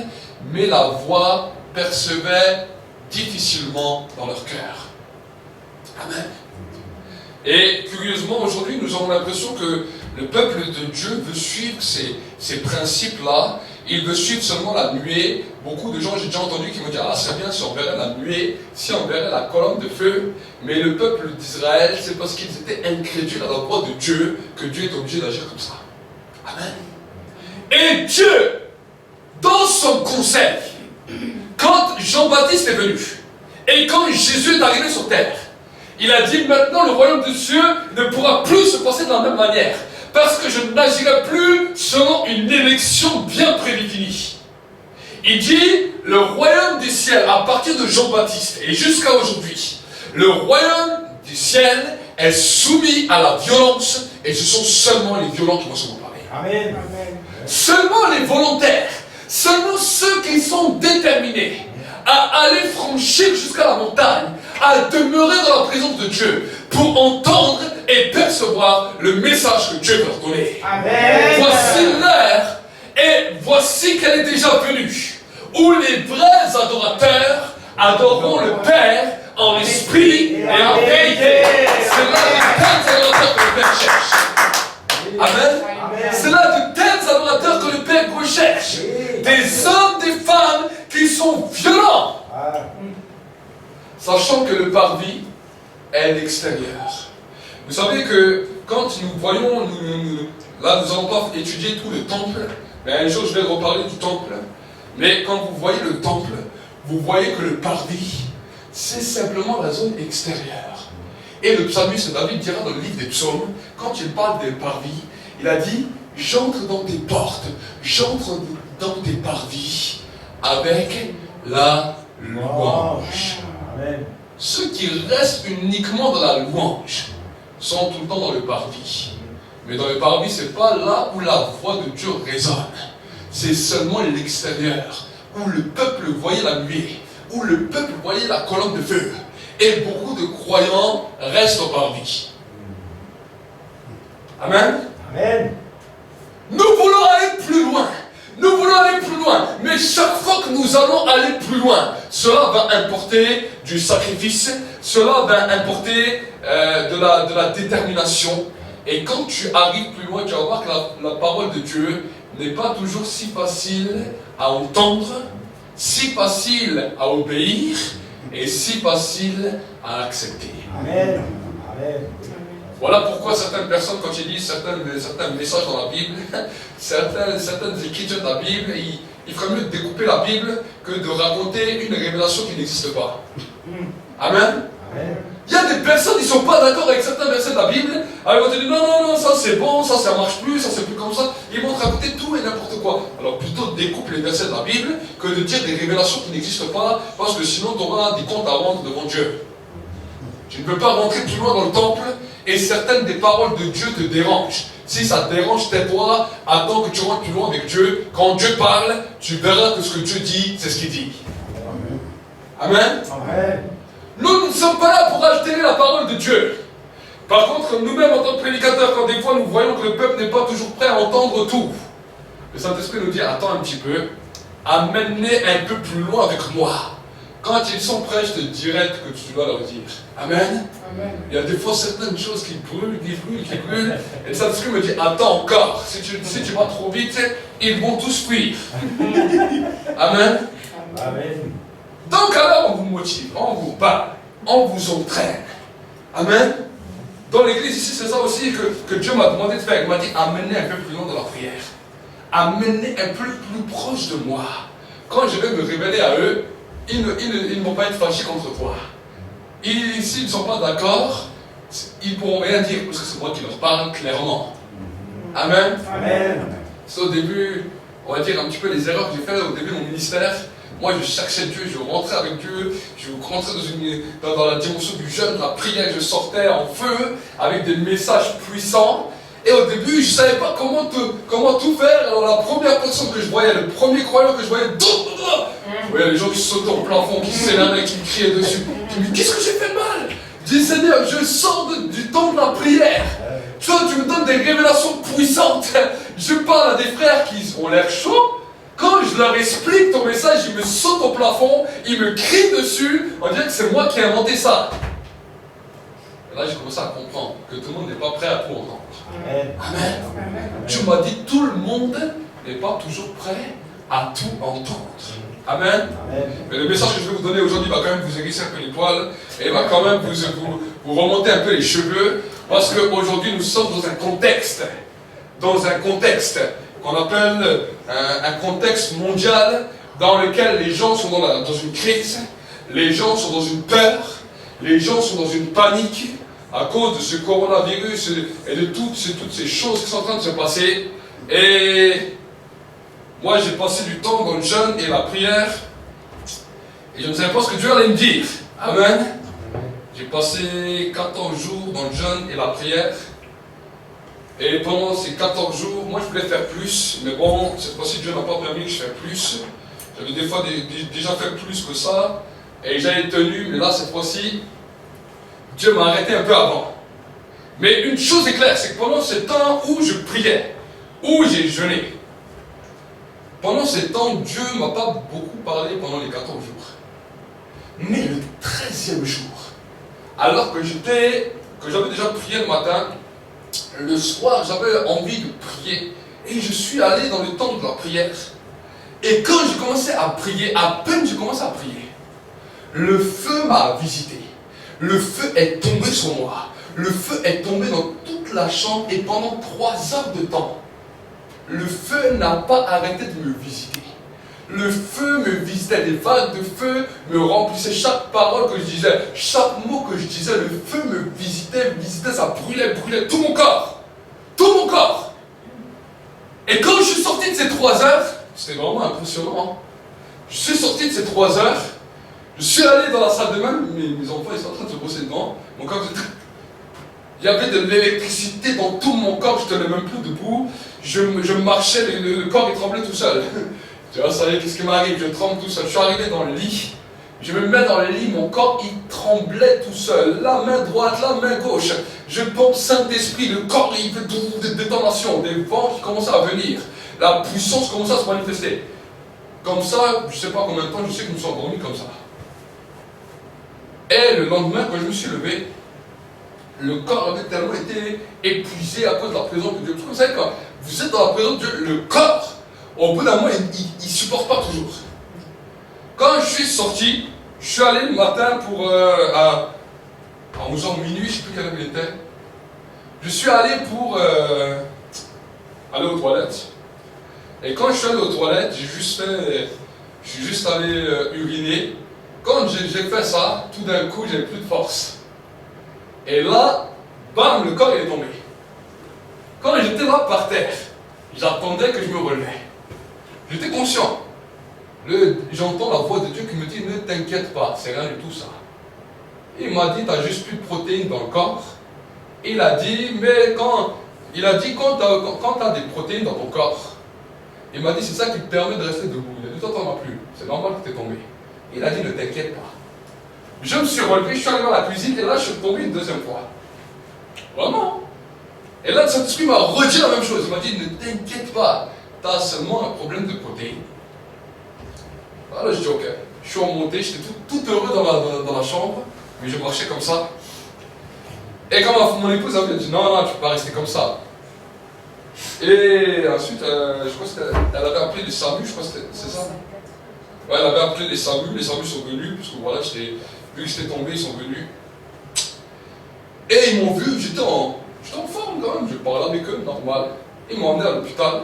mais la voix percevait difficilement dans leur cœur. Amen. Et curieusement, aujourd'hui, nous avons l'impression que le peuple de Dieu veut suivre ces principes-là. Il veut suivre seulement la nuée. Beaucoup de gens, j'ai déjà entendu, qui m'ont dit, ah, c'est bien si on verrait la nuée, si on verrait la colonne de feu. Mais le peuple d'Israël, c'est parce qu'ils étaient incrédules à la voix de Dieu que Dieu est obligé d'agir comme ça. Amen. Et Dieu, dans son conseil, quand Jean-Baptiste est venu, et quand Jésus est arrivé sur terre, il a dit, maintenant le royaume de Dieu ne pourra plus se passer de la même manière, parce que je n'agirai plus selon une élection bien prédéfinie. Il dit, le royaume du ciel, à partir de Jean-Baptiste et jusqu'à aujourd'hui, le royaume du ciel est soumis à la violence, et ce sont seulement les violents qui vont s'en emparer. Amen. Seulement les volontaires, seulement ceux qui sont déterminés à aller franchir jusqu'à la montagne, à demeurer dans la présence de Dieu, pour entendre et percevoir le message que Dieu veut leur donner. Amen. Voici l'heure, et voici qu'elle est déjà venue, où les vrais adorateurs adoreront le Père en esprit et en vérité. C'est là de tels adorateurs que le Père cherche. Amen. C'est là de tels adorateurs que le Père recherche. Des hommes, des femmes qui sont violents. Sachant que le parvis est l'extérieur. Vous savez que quand nous voyons, là nous n'allons pas étudier tout le temple, mais un jour je vais reparler du temple, mais quand vous voyez le temple, vous voyez que le parvis, c'est simplement la zone extérieure. Et le psalmiste David dira dans le livre des psaumes, quand il parle des parvis, il a dit, j'entre dans tes portes, j'entre dans tes parvis avec la louange. Amen. Ceux qui restent uniquement dans la louange sont tout le temps dans le parvis. Mais dans le parvis, ce n'est pas là où la voix de Dieu résonne. C'est seulement l'extérieur, où le peuple voyait la nuée, où le peuple voyait la colonne de feu. Et beaucoup de croyants restent au parvis. Amen. Amen. Nous voulons aller plus loin. Nous voulons aller plus loin. Mais chaque fois que nous allons aller plus loin, cela va importer du sacrifice, cela va importer de la détermination. Et quand tu arrives plus loin, tu vas voir que la parole de Dieu n'est pas toujours si facile à entendre, si facile à obéir et si facile à accepter. Amen. Amen. Voilà pourquoi certaines personnes, quand ils lisent certains messages dans la Bible, certaines écritures de la Bible, il ferait mieux de découper la Bible que de raconter une révélation qui n'existe pas. Amen. Amen. Il y a des personnes qui ne sont pas d'accord avec certains versets de la Bible, alors ils vont te dire non, ça c'est bon, ça ne marche plus, ça c'est plus comme ça. Ils vont te raconter tout et n'importe quoi. Alors plutôt découpe les versets de la Bible que de dire des révélations qui n'existent pas, parce que sinon tu auras des comptes à rendre devant Dieu. Tu ne peux pas rentrer plus loin dans le temple et certaines des paroles de Dieu te dérangent. Si ça te dérange, tais-toi, attends que tu rentres plus loin avec Dieu. Quand Dieu parle, tu verras que ce que Dieu dit, c'est ce qu'il dit. Amen. Amen. Nous ne sommes pas là pour altérer la parole de Dieu. Par contre, nous-mêmes en tant que prédicateurs, quand des fois nous voyons que le peuple n'est pas toujours prêt à entendre tout, le Saint-Esprit nous dit, attends un petit peu, amène-les un peu plus loin avec moi. Quand ils sont prêts, je te dirai que tu dois leur dire. Amen. Amen. Il y a des fois certaines choses qui brûlent. Et le Saint-Esprit me dit, attends encore. Si tu vas trop vite, ils vont tous fuir. Amen. Amen. Donc alors on vous motive, on vous parle, on vous entraîne. Amen. Dans l'église ici, c'est ça aussi que Dieu m'a demandé de faire. Il m'a dit, amenez un peu plus loin dans la prière. Amenez un peu plus proche de moi. Quand je vais me révéler à eux, ils ne vont pas être fâchés contre toi. S'ils ne sont pas d'accord, ils ne pourront rien dire parce que c'est moi qui leur parle clairement. Amen. Amen. C'est au début, on va dire un petit peu les erreurs que j'ai faites au début de mon ministère. Moi, je cherchais Dieu, je rentrais avec Dieu, je rentrais dans la dimension du jeûne, de la prière, je sortais en feu, avec des messages puissants. Et au début, je ne savais pas comment tout faire. Alors la première personne que je voyais, le premier croyant que je voyais, je voyais les gens qui sautaient au plafond, qui s'énervaient, qui me criaient dessus. Je me dis, qu'est-ce que j'ai fait de mal? Je dis, Seigneur, je sors du temps de la prière. Toi, tu me donnes des révélations puissantes. Je parle à des frères qui ont l'air chauds. Quand je leur explique ton message, ils me sautent au plafond, ils me crient dessus. On dirait que c'est moi qui ai inventé ça. Et là, j'ai commencé à comprendre que tout le monde n'est pas prêt à tout entendre. Amen. Tu m'as dit, tout le monde n'est pas toujours prêt à tout entendre. Amen. Mais le message que je vais vous donner aujourd'hui va quand même vous hérisser un peu les poils et va quand même vous remonter un peu les cheveux, parce qu'aujourd'hui nous sommes dans un contexte qu'on appelle un contexte mondial dans lequel les gens sont dans une crise, les gens sont dans une peur, les gens sont dans une panique à cause de ce coronavirus et de toutes ces choses qui sont en train de se passer. Et moi, j'ai passé du temps dans le jeûne et la prière, et je ne savais pas ce que Dieu allait me dire. Amen. J'ai passé 14 jours dans le jeûne et la prière, et pendant ces 14 jours, moi je voulais faire plus, mais bon, cette fois-ci Dieu n'a pas permis que je fasse plus. J'avais des fois déjà fait plus que ça, et j'avais tenu, mais là cette fois-ci, Dieu m'a arrêté un peu avant. Mais une chose est claire, c'est que pendant ce temps où je priais, où j'ai jeûné, pendant ce temps, Dieu ne m'a pas beaucoup parlé pendant les 14 jours. Mais le 13e jour, alors que j'avais déjà prié le matin, le soir, j'avais envie de prier. Et je suis allé dans le temps de la prière. Et quand j'ai commencé à prier, à peine j'ai commencé à prier, le feu m'a visité. Le feu est tombé sur moi. Le feu est tombé dans toute la chambre et pendant 3 heures de temps, le feu n'a pas arrêté de me visiter. Le feu me visitait, des vagues de feu me remplissaient chaque parole que je disais, chaque mot que je disais, le feu me visitait, ça brûlait tout mon corps. Tout mon corps. Et quand je suis sorti de ces 3 heures, c'était vraiment impressionnant. Je suis sorti de ces 3 heures, je suis allé dans la salle de bain, mes enfants ils sont en train de se brosser dedans, mon corps il y avait de l'électricité dans tout mon corps, je ne tenais même plus debout, je marchais, le corps il tremblait tout seul. Tu vois, ça y est, qu'est-ce qui m'arrive? Je tremble tout seul. Je suis arrivé dans le lit, je me mets dans le lit, mon corps il tremblait tout seul. La main droite, la main gauche. Je pense Saint-Esprit, le corps il fait des détonations, des vents qui commencent à venir. La puissance commence à se manifester. Comme ça, je ne sais pas combien de temps, je sais que je me suis endormi comme ça. Et le lendemain, quand je me suis levé, le corps avait tellement été épuisé à cause de la présence de Dieu. Parce que vous savez, quand vous êtes dans la présence de Dieu, le corps, au bout d'un moment, il ne supporte pas toujours. Quand je suis sorti, je suis allé le matin à 11h minuit, je ne sais plus quelle heure il était. Je suis allé pour aller aux toilettes. Et quand je suis allé aux toilettes, je suis juste allé uriner. Quand j'ai fait ça, tout d'un coup, j'avais plus de force. Et là, bam, le corps est tombé. Quand j'étais là par terre, j'attendais que je me relevais. J'étais conscient. J'entends la voix de Dieu qui me dit, ne t'inquiète pas, c'est rien du tout ça. Il m'a dit, tu n'as juste plus de protéines dans le corps. Il a dit, quand tu as des protéines dans ton corps, il m'a dit, c'est ça qui te permet de rester debout. Il a dit, toi, t'en as plus. C'est normal que tu es tombé. Il a dit, ne t'inquiète pas. Je me suis relevé, je suis arrivé à la cuisine, et là, je suis tombé une deuxième fois. Vraiment. Et là, le Saint-Esprit m'a redit la même chose. Il m'a dit, ne t'inquiète pas, tu as seulement un problème de protéines. Alors, je dis, ok. Je suis remonté, j'étais tout heureux dans la chambre, mais je marchais comme ça. Et quand mon épouse avait dit, non, tu ne peux pas rester comme ça. Et ensuite, je crois qu'elle avait appelé les SAMU, je crois que c'est ça. Ouais, elle avait appelé les SAMU sont venus, parce que voilà, vu que j'étais tombé, ils sont venus. Et ils m'ont vu, j'étais en forme quand même, je parlais avec eux, normal. Ils m'ont emmené à l'hôpital.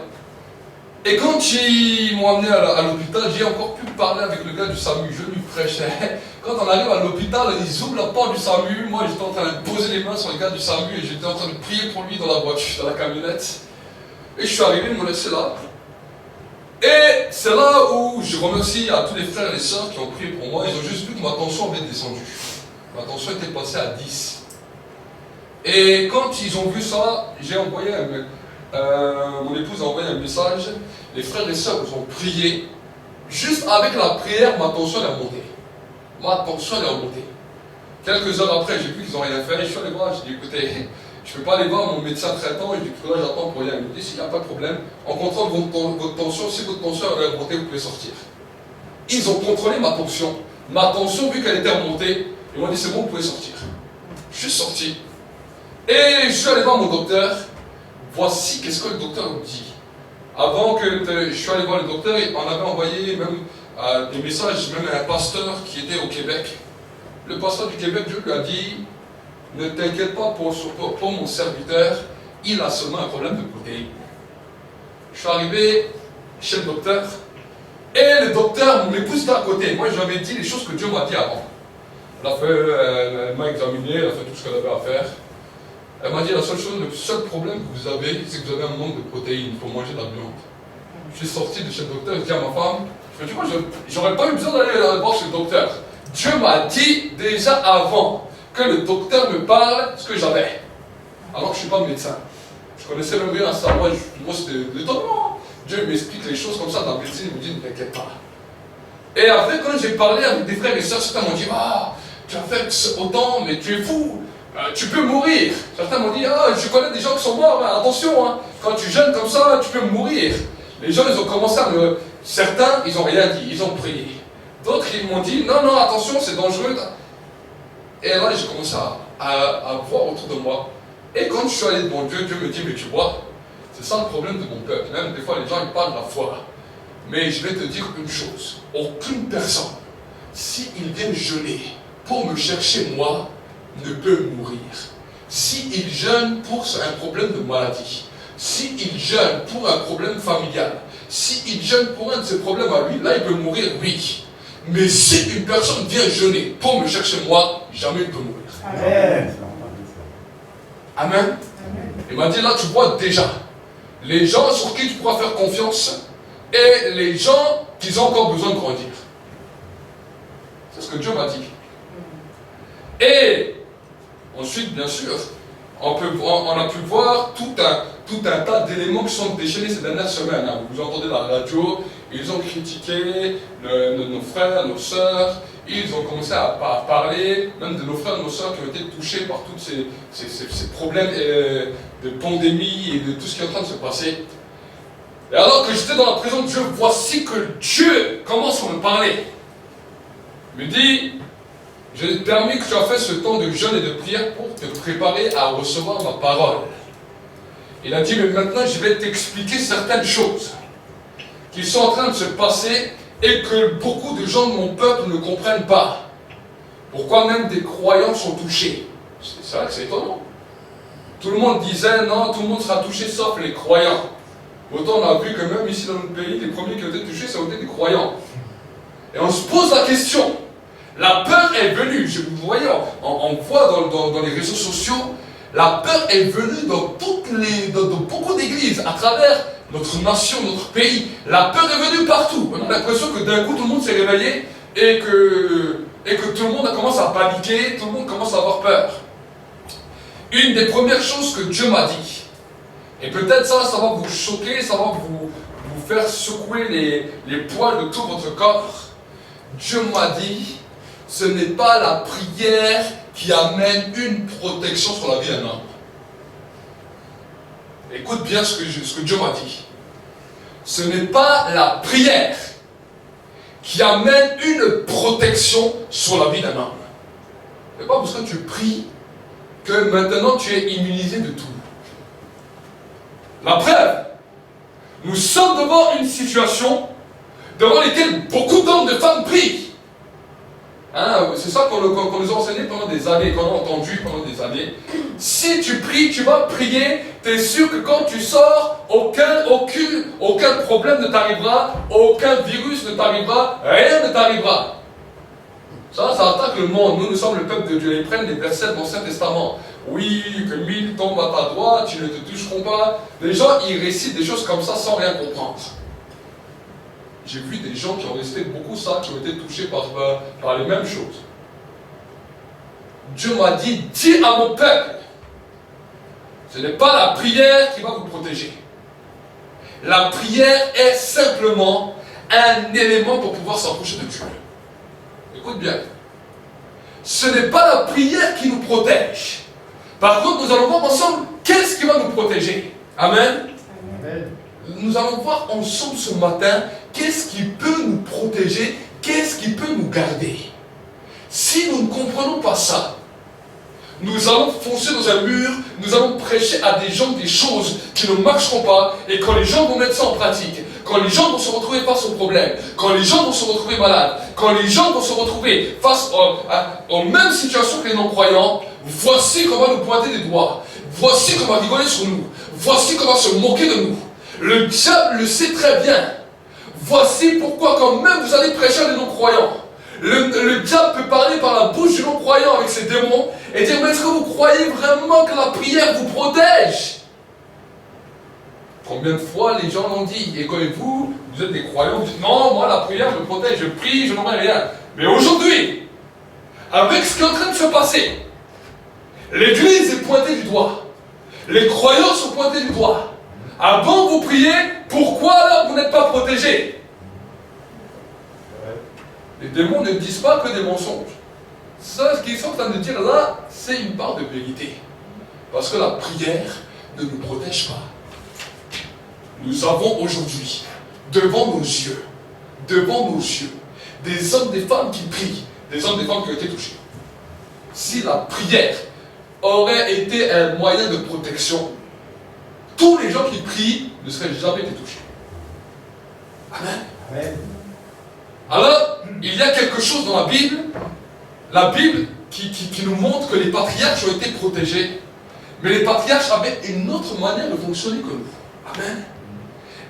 Et quand ils m'ont emmené à l'hôpital, j'ai encore pu parler avec le gars du SAMU, je lui prêchais. Quand on arrive à l'hôpital, ils ouvrent la porte du SAMU, moi j'étais en train de poser les mains sur le gars du SAMU et j'étais en train de prier pour lui dans la voiture, dans la camionnette. Et je suis arrivé, ils m'ont laissé là. Et c'est là où je remercie à tous les frères et les sœurs qui ont prié pour moi. Ils ont juste vu que ma tension avait descendu. Ma tension était passée à 10. Et quand ils ont vu ça, j'ai envoyé mon épouse a envoyé un message. Les frères et sœurs ont prié. Juste avec la prière, ma tension est remontée. Ma tension est remontée. Quelques heures après, j'ai vu qu'ils n'ont rien fait. Je suis allé voir, j'ai dit écoutez, je ne peux pas aller voir mon médecin traitant. Je dis que là, j'attends pour rien. Il me dit s'il n'y a pas de problème, en contrôle votre tension, si votre tension est remontée, vous pouvez sortir. Ils ont contrôlé ma tension. Ma tension, vu qu'elle était remontée, ils m'ont dit c'est bon, vous pouvez sortir. Je suis sorti. Et je suis allé voir mon docteur. Voici qu'est-ce que le docteur me dit. Avant que je suis allé voir le docteur, on avait envoyé même des messages, même à un pasteur qui était au Québec. Le pasteur du Québec, Dieu lui a dit, ne t'inquiète pas pour mon serviteur, il a seulement un problème de protéines. Je suis arrivé chez le docteur, et le docteur, mon épouse était à côté. Moi, j'avais dit les choses que Dieu m'a dit avant. Elle m'a examiné, elle a fait tout ce qu'elle avait à faire. Elle m'a dit la seule chose, le seul problème que vous avez, c'est que vous avez un manque de protéines, il faut manger de la viande. Je suis sorti de chez le docteur, je dis à ma femme, je me dis, moi, j'aurais pas eu besoin d'aller voir chez le docteur. Dieu m'a dit déjà avant que le docteur me parle ce que j'avais. Alors que je ne suis pas médecin. Je connaissais même rien à ça. Moi c'était l'étonnement. Dieu m'explique les choses comme ça dans la médecine, il me dit, ne t'inquiète pas. Et après, quand j'ai parlé avec des frères et sœurs, certains m'ont dit, ah, tu as fait autant, mais tu es fou. Tu peux mourir. Certains m'ont dit, ah, je connais des gens qui sont morts, hein, attention, hein, quand tu jeûnes comme ça, tu peux mourir. Les gens, ils ont commencé à me... Certains, ils n'ont rien dit, ils ont prié. D'autres, ils m'ont dit, non, non, attention, c'est dangereux. Et là, j'ai commencé à voir autour de moi. Et quand je suis allé devant Dieu, Dieu me dit, mais tu vois, c'est ça le problème de mon peuple. Même des fois, les gens, ils parlent de la foi. Mais je vais te dire une chose, aucune personne, s'ils viennent jeûner pour me chercher moi, ne peut mourir. S'il jeûne pour un problème de maladie, s'il jeûne pour un problème familial, s'il jeûne pour un de ses problèmes à lui, là il peut mourir, oui. Mais si une personne vient jeûner pour me chercher moi, jamais il peut mourir. Amen. Amen. Il m'a dit là, tu vois déjà, les gens sur qui tu pourras faire confiance et les gens qui ont encore besoin de grandir. C'est ce que Dieu m'a dit. Et ensuite, bien sûr, on a pu voir tout un tas d'éléments qui sont déchaînés ces dernières semaines. Hein. Vous entendez la radio, ils ont critiqué nos frères, nos sœurs, ils ont commencé à parler même de nos frères et nos sœurs qui ont été touchés par tous ces problèmes de pandémie et de tout ce qui est en train de se passer. Et alors que j'étais dans la présence de Dieu, voici que Dieu commence à me parler. Il me dit, j'ai permis que tu as fait ce temps de jeûne et de prière pour te préparer à recevoir ma parole. Il a dit, mais maintenant je vais t'expliquer certaines choses qui sont en train de se passer et que beaucoup de gens de mon peuple ne comprennent pas. Pourquoi même des croyants sont touchés? C'est vrai que c'est étonnant. Tout le monde disait, non, tout le monde sera touché sauf les croyants. Autant on a vu que même ici dans notre pays, les premiers qui ont été touchés, ça ont été des croyants. Et on se pose la question. La peur est venue, vous voyez, on voit dans les réseaux sociaux, la peur est venue dans beaucoup d'églises, à travers notre nation, notre pays. La peur est venue partout. On a l'impression que d'un coup, tout le monde s'est réveillé et que tout le monde commence à paniquer, tout le monde commence à avoir peur. Une des premières choses que Dieu m'a dit, et peut-être ça va vous choquer, ça va vous faire secouer les poils de tout votre corps. Dieu m'a dit, ce n'est pas la prière qui amène une protection sur la vie d'un homme. Écoute bien ce que Dieu m'a dit. Ce n'est pas la prière qui amène une protection sur la vie d'un homme. Ce n'est pas parce que tu pries que maintenant tu es immunisé de tout. La preuve, nous sommes devant une situation devant laquelle beaucoup d'hommes et de femmes prient. Hein, c'est ça qu'on nous a enseigné pendant des années, qu'on a entendu pendant des années. Si tu pries, tu vas prier, tu es sûr que quand tu sors, aucun problème ne t'arrivera, aucun virus ne t'arrivera, rien ne t'arrivera. Ça attaque le monde. Nous sommes le peuple de Dieu. Ils prennent les versets de l'Ancien Testament. Oui, que 1000 tombent à ta droite, ils ne te toucheront pas. Les gens, ils récitent des choses comme ça sans rien comprendre. j'ai vu des gens qui ont resté beaucoup ça, qui ont été touchés par les mêmes choses. Dieu m'a dit, dis à mon peuple, ce n'est pas la prière qui va vous protéger. La prière est simplement un élément pour pouvoir s'approcher de Dieu. Écoute bien. Ce n'est pas la prière qui nous protège. Par contre, nous allons voir ensemble qu'est-ce qui va nous protéger. Amen. Amen. Nous allons voir ensemble ce matin qu'est-ce qui peut nous protéger, qu'est-ce qui peut nous garder. Si nous ne comprenons pas ça, nous allons foncer dans un mur, nous allons prêcher à des gens des choses qui ne marcheront pas, et quand les gens vont mettre ça en pratique, quand les gens vont se retrouver face aux problèmes, quand les gens vont se retrouver malades, quand les gens vont se retrouver face aux mêmes situations que les non-croyants, voici qu'on va nous pointer des doigts, voici qu'on va rigoler sur nous, voici qu'on va se moquer de nous. Le diable le sait très bien. Voici pourquoi quand même vous allez prêcher à des non-croyants, le diable peut parler par la bouche du non-croyant avec ses démons et dire, mais est-ce que vous croyez vraiment que la prière vous protège? Combien de fois les gens l'ont dit? Et quand vous êtes des croyants, vous dites, non, moi la prière me protège, je prie, je n'en ai rien. Mais aujourd'hui, avec ce qui est en train de se passer, l'église est pointée du doigt. Les croyants sont pointés du doigt. Avant vous priez, pourquoi alors vous n'êtes pas protégés? Les démons ne disent pas que des mensonges. Ça, ce qu'ils sont en train de dire là, c'est une part de vérité. Parce que la prière ne nous protège pas. Nous avons aujourd'hui, devant nos yeux, des hommes, des femmes qui prient, des hommes, des femmes qui ont été touchés. Si la prière aurait été un moyen de protection, tous les gens qui prient ne seraient jamais été touchés. Amen. Amen. Alors, il y a quelque chose dans la Bible qui nous montre que les patriarches ont été protégés, mais les patriarches avaient une autre manière de fonctionner que nous. Amen.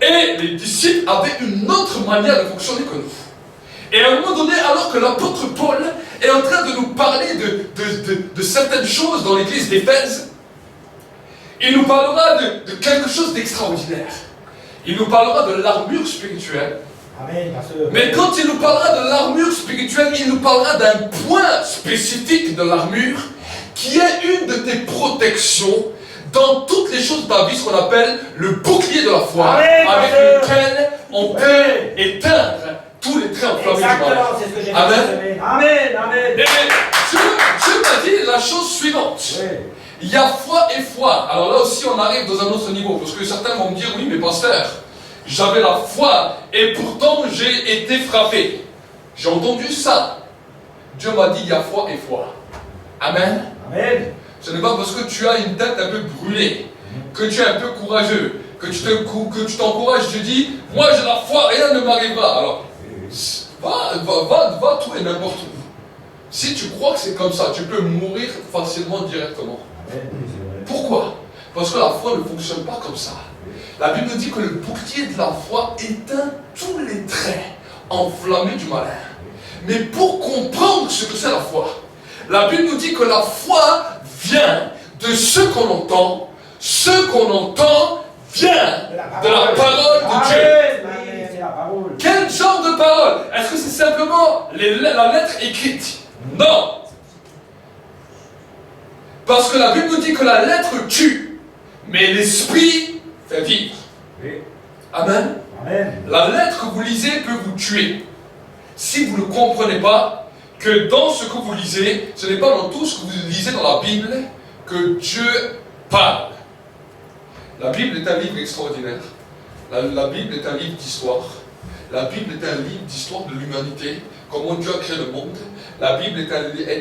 Et les disciples avaient une autre manière de fonctionner que nous. Et à un moment donné, alors que l'apôtre Paul est en train de nous parler de certaines choses dans l'église d'Éphèse, il nous parlera de quelque chose d'extraordinaire. Il nous parlera de l'armure spirituelle. Amen, pasteur. Mais quand il nous parlera de l'armure spirituelle, il nous parlera d'un point spécifique de l'armure qui est une de tes protections dans toutes les choses de ta vie, ce qu'on appelle le bouclier de la foi, Amen, avec pasteur. lequel on peut éteindre tous les traits enflammés du mal. Exactement, c'est ce que j'ai dit. Amen. Amen, amen. Et Dieu m'a dit la chose suivante. Oui. Il y a foi et foi. Alors là aussi, on arrive dans un autre niveau. Parce que certains vont me dire, oui, mais pasteur, j'avais la foi et pourtant j'ai été frappé. J'ai entendu ça. Dieu m'a dit, il y a foi et foi. Amen. Amen. Ce n'est pas parce que tu as une tête un peu brûlée, que tu es un peu courageux, que tu t'encourages, tu dis, moi j'ai la foi, rien ne m'arrivera. Alors, va tout et n'importe où. Si tu crois que c'est comme ça, tu peux mourir facilement directement. Pourquoi? Parce que la foi ne fonctionne pas comme ça. La Bible nous dit que le bouclier de la foi éteint tous les traits enflammés du malin. Mais pour comprendre ce que c'est la foi, la Bible nous dit que la foi vient de ce qu'on entend. Ce qu'on entend vient de la parole de Dieu. Amen, c'est la parole. Quel genre de parole? Est-ce que c'est simplement la lettre écrite? Non. Parce que la Bible nous dit que la lettre tue, mais l'esprit fait vivre. Oui. Amen. Amen. La lettre que vous lisez peut vous tuer. Si vous ne comprenez pas que dans ce que vous lisez, ce n'est pas dans tout ce que vous lisez dans la Bible que Dieu parle. La Bible est un livre extraordinaire. La Bible est un livre d'histoire. La Bible est un livre d'histoire de l'humanité, comment Dieu a créé le monde. La Bible est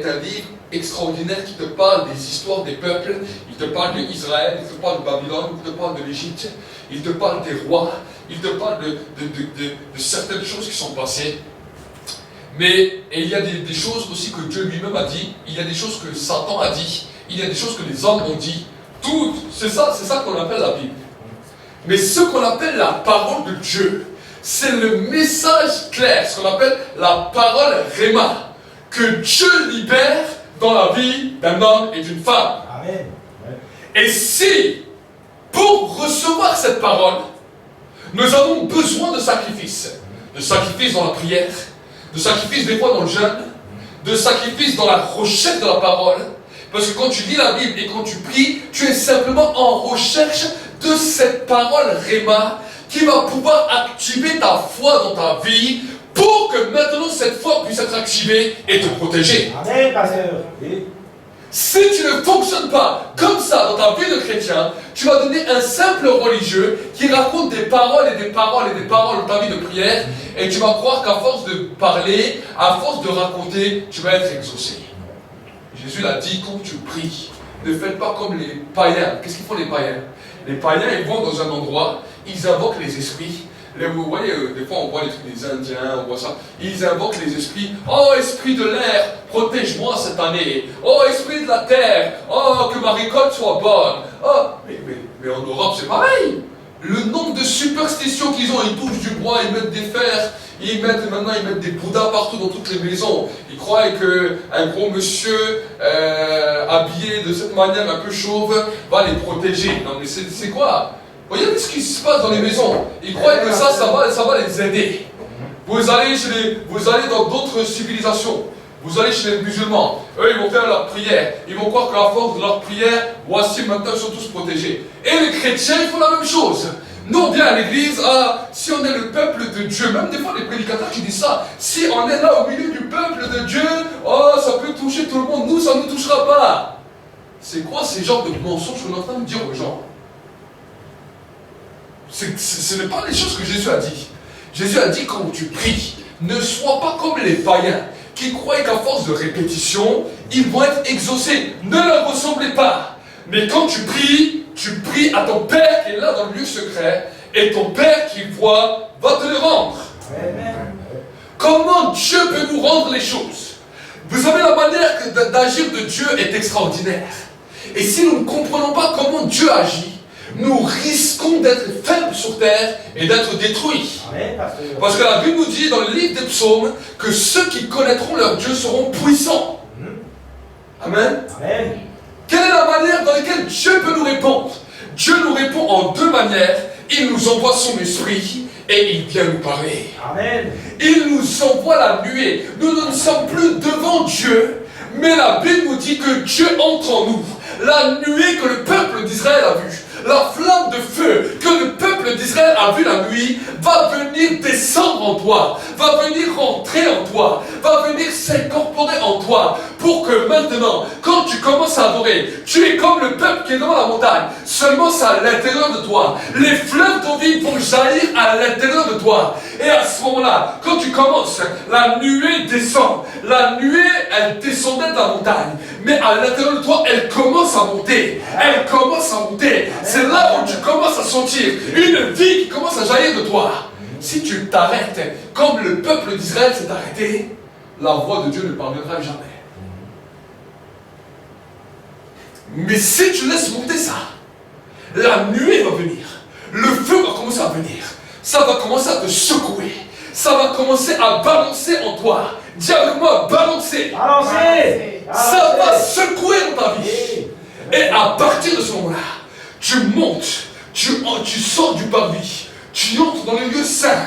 un livre extraordinaire qui te parle des histoires des peuples. Il te parle d'Israël, il te parle de Babylone, il te parle de l'Égypte, il te parle des rois, il te parle de certaines choses qui sont passées. Mais il y a des choses aussi que Dieu lui-même a dit, il y a des choses que Satan a dit, il y a des choses que les hommes ont dit. Tout, c'est ça qu'on appelle la Bible. Mais ce qu'on appelle la parole de Dieu, c'est le message clair, ce qu'on appelle la parole Réma, que Dieu libère dans la vie d'un homme et d'une femme. Amen. Et si, pour recevoir cette parole, nous avons besoin de sacrifices, de sacrifice dans la prière, de sacrifice des fois dans le jeûne, de sacrifice dans la recherche de la parole. Parce que quand tu lis la Bible et quand tu pries, tu es simplement en recherche de cette parole Réma qui va pouvoir activer ta foi dans ta vie pour que maintenant cette foi puisse être activée et te protéger. Amen, pasteur. Oui. Si tu ne fonctionnes pas comme ça dans ta vie de chrétien, tu vas devenir un simple religieux qui raconte des paroles et des paroles et des paroles dans ta vie de prière et tu vas croire qu'à force de parler, à force de raconter, tu vas être exaucé. Jésus l'a dit, quand tu pries, ne faites pas comme les païens. Qu'est-ce qu'ils font les païens? Les païens, ils vont dans un endroit, ils invoquent les esprits. Vous voyez, des fois on voit les trucs des Indiens, on voit ça. Ils invoquent les esprits. Oh, esprit de l'air, protège-moi cette année. Oh, esprit de la terre, oh, que ma récolte soit bonne. Oh, mais en Europe c'est pareil. Le nombre de superstitions qu'ils ont, ils touchent du bois, ils mettent des fers, maintenant ils mettent des bouddhas partout dans toutes les maisons. Ils croient qu'un gros monsieur habillé de cette manière un peu chauve va les protéger. Non mais c'est quoi? Regardez ce qui se passe dans les maisons. Ils croient que ça va les aider. Vous allez dans d'autres civilisations. Vous allez chez les musulmans. Eux, ils vont faire leur prière. Ils vont croire qu'à force de leur prière, voici maintenant, ils sont tous protégés. Et les chrétiens, ils font la même chose. Nous, on vient à l'église, si on est le peuple de Dieu, même des fois les prédicateurs qui disent ça, si on est là au milieu du peuple de Dieu, oh, ça peut toucher tout le monde, nous, ça ne nous touchera pas. C'est quoi ces genres de mensonges qu'on est en train de dire aux gens? Ce n'est pas les choses que Jésus a dit. Jésus a dit, quand tu pries, ne sois pas comme les païens qui croient qu'à force de répétition, ils vont être exaucés. Ne leur ressemblez pas. Mais quand tu pries à ton Père qui est là dans le lieu secret, et ton Père qui voit va te le rendre. Amen. Comment Dieu peut nous rendre les choses? Vous savez, la manière d'agir de Dieu est extraordinaire. Et si nous ne comprenons pas comment Dieu agit, nous risquons d'être faibles sur terre et d'être détruits. Parce que la Bible nous dit dans le livre des psaumes que ceux qui connaîtront leur Dieu seront puissants. Amen. Amen. Quelle est la manière dans laquelle Dieu peut nous répondre? Dieu nous répond en deux manières. Il nous envoie son esprit et il vient nous parler. Amen. Il nous envoie la nuée. Nous ne sommes plus devant Dieu, mais la Bible nous dit que Dieu entre en nous. La nuée que le peuple d'Israël a vue, la flamme de feu que le peuple d'Israël a vue la nuit, va venir descendre en toi, va venir rentrer en toi, va venir s'incorporer en toi, pour que maintenant, quand tu commences à adorer, tu es comme le peuple qui est dans la montagne, seulement c'est à l'intérieur de toi. Les fleuves d'eau vive vont jaillir à l'intérieur de toi. Et à ce moment-là, quand tu commences, la nuée descend. La nuée, elle descendait de la montagne, mais à l'intérieur de toi, elle commence à monter. Elle commence à monter. C'est là où tu commences à sentir une vie qui commence à jaillir de toi. Si tu t'arrêtes, comme le peuple d'Israël s'est arrêté, la voix de Dieu ne parviendra jamais. Mais si tu laisses monter ça, la nuée va venir. Le feu va commencer à venir. Ça va commencer à te secouer. Ça va commencer à balancer en toi. Dis avec moi, balancer. Balancer. Ça va secouer dans ta vie. Et à partir de ce moment-là, tu montes, tu sors du parvis, tu entres dans le lieu saint.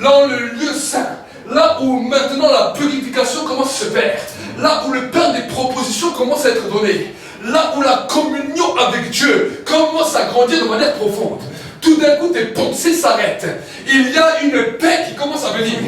Dans le lieu saint, là où maintenant la purification commence à se faire, là où le pain des propositions commence à être donné, là où la communion avec Dieu commence à grandir de manière profonde. Tout d'un coup, tes pensées s'arrêtent. Il y a une paix qui commence à venir.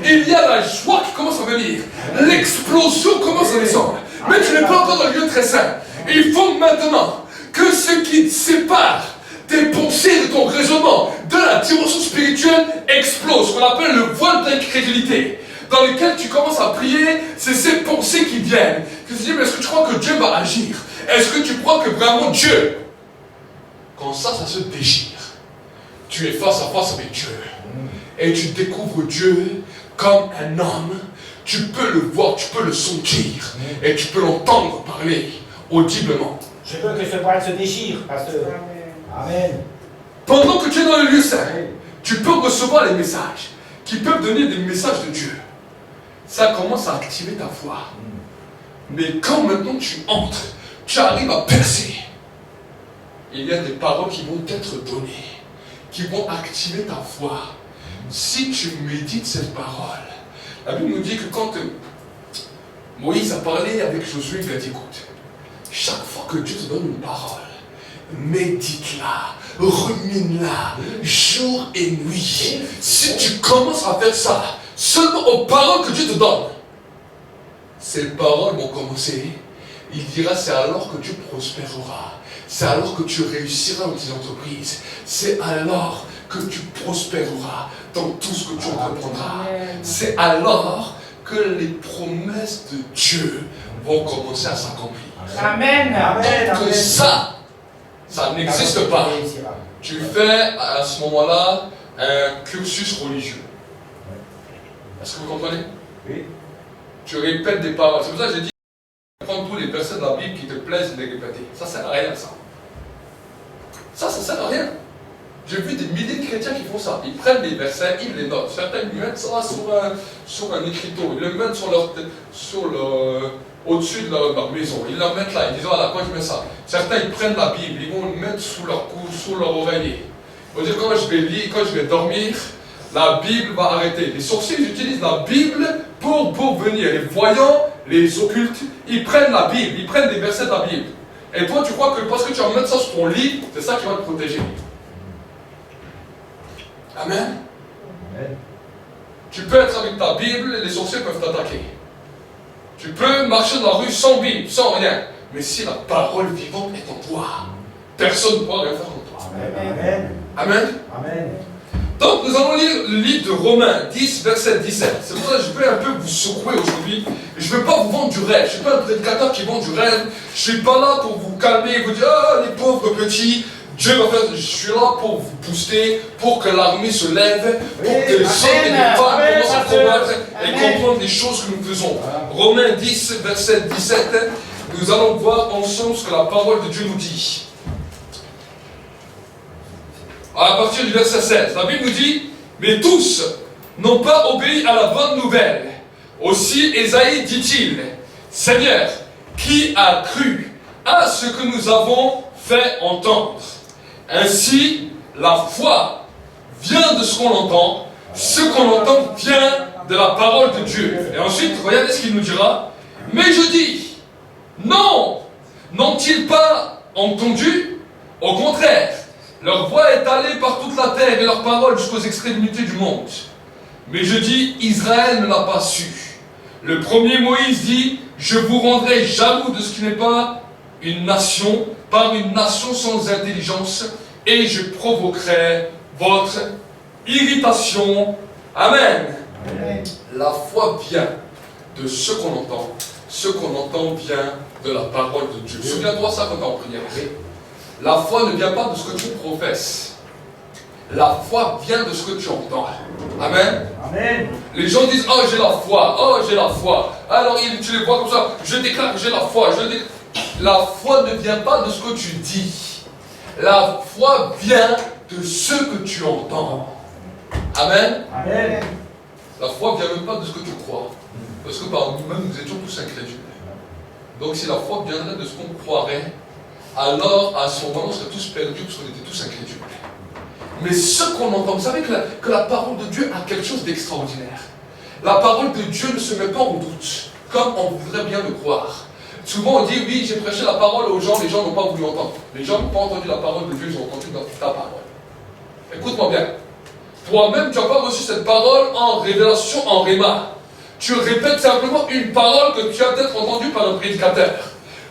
Il y a la joie qui commence à venir. L'explosion commence à descendre. Mais tu n'es pas encore dans le lieu très saint. Il faut maintenant que ce qui te sépare tes pensées de ton raisonnement de la dimension spirituelle explose. Ce qu'on appelle le voile d'incrédulité. Dans lequel tu commences à prier, c'est ces pensées qui viennent. Tu te dis, mais est-ce que tu crois que Dieu va agir? Est-ce que tu crois que vraiment Dieu... Quand ça se déchire, tu es face à face avec Dieu. Et tu découvres Dieu comme un homme. Tu peux le voir, tu peux le sentir. Et tu peux l'entendre parler audiblement. Je veux que ce voile se déchire, pasteur. Amen. Pendant que tu es dans le lieu saint, tu peux recevoir les messages qui peuvent donner des messages de Dieu. Ça commence à activer ta foi. Mais quand maintenant tu entres, tu arrives à percer. Il y a des paroles qui vont t'être données, qui vont activer ta foi. si tu médites cette parole, la Bible nous dit que quand Moïse a parlé avec Josué, il a dit, écoute, chaque fois que Dieu te donne une parole, médite-la, rumine-la, jour et nuit. Si tu commences à faire ça, seulement aux paroles que Dieu te donne, ces paroles vont commencer. Il dira, c'est alors que tu prospéreras. C'est alors que tu réussiras dans tes entreprises. C'est alors que tu prospéreras dans tout ce que tu entreprendras. C'est alors que les promesses de Dieu vont commencer à s'accomplir. Amen. Amen. Que ça n'existe pas. Tu fais à ce moment-là un cursus religieux. Est-ce que vous comprenez? Oui. Tu répètes des paroles. C'est pour ça que j'ai dit, prends tous les versets de la Bible qui te plaisent de les répéter. Ça ne sert à rien, ça. Ça ne sert à rien. J'ai vu des milliers de chrétiens qui font ça. Ils prennent des versets, ils les notent. Certains ils mettent ça sur un écriteau. Ils le mettent au-dessus de leur maison. Ils le mettent là. Ils disent, voilà, quand je mets ça. Certains, ils prennent la Bible. Ils vont le mettre sous leur cou, sous leur oreiller. Ils vont dire, quand je vais lire, quand je vais dormir, la Bible va arrêter. Les sorciers, ils utilisent la Bible pour venir. Les voyants, les occultes, ils prennent la Bible. Ils prennent des versets de la Bible. Et toi, tu crois que parce que tu vas mettre ça sur ton lit, c'est ça qui va te protéger. Amen. Amen. Tu peux être avec ta Bible et les sorciers peuvent t'attaquer. Tu peux marcher dans la rue sans Bible, sans rien. Mais si la parole vivante est en toi, personne ne pourra rien faire en toi. Amen. Amen. Amen. Donc nous allons lire le livre de Romains 10, verset 17. C'est pour ça que je vais un peu vous secouer aujourd'hui. Je ne veux pas vous vendre du rêve. Je ne suis pas un prédicateur qui vend du rêve. Je ne suis pas là pour vous calmer et vous dire, ah les pauvres petits. Dieu va faire, je suis là pour vous booster, pour que l'armée se lève, pour que les hommes et les femmes commencent à combattre et comprendre les choses que nous faisons. Romains 10, verset 17, nous allons voir ensemble ce que la parole de Dieu nous dit. À partir du verset 16, la Bible nous dit, mais tous n'ont pas obéi à la bonne nouvelle. Aussi Ésaïe dit-il, Seigneur, qui a cru à ce que nous avons fait entendre? Ainsi, la foi vient de ce qu'on entend, ce qu'on entend vient de la parole de Dieu. Et ensuite, regardez ce qu'il nous dira. Mais je dis, non, n'ont-ils pas entendu? Au contraire, leur voix est allée par toute la terre et leur parole jusqu'aux extrémités du monde. Mais je dis, Israël ne l'a pas su. Le premier Moïse dit, je vous rendrai jaloux de ce qui n'est pas une nation, par une nation sans intelligence, et je provoquerai votre irritation. Amen. Amen. La foi vient de ce qu'on entend. Ce qu'on entend vient de la parole de Dieu. Souviens-toi ça quand tu es en prière. La foi ne vient pas de ce que tu professes. La foi vient de ce que tu entends. Amen. Amen. Les gens disent, oh j'ai la foi, oh j'ai la foi. Alors tu les vois comme ça, je déclare que j'ai la foi. La foi ne vient pas de ce que tu dis. La foi vient de ce que tu entends. Amen. Amen. La foi ne vient même pas de ce que tu crois. Parce que par nous-mêmes, nous étions tous incrédules. Donc si la foi viendrait de ce qu'on croirait, alors à ce moment, on serait tous perdus parce qu'on était tous incrédules. Mais ce qu'on entend, vous savez que la parole de Dieu a quelque chose d'extraordinaire. La parole de Dieu ne se met pas en doute, comme on voudrait bien le croire. Souvent on dit, oui, j'ai prêché la parole aux gens, les gens n'ont pas voulu entendre. Les gens n'ont pas entendu la parole de Dieu, ils ont entendu ta parole. Écoute-moi bien. Toi-même, tu n'as pas reçu cette parole en révélation, en réma. Tu répètes simplement une parole que tu as peut-être entendue par un prédicateur.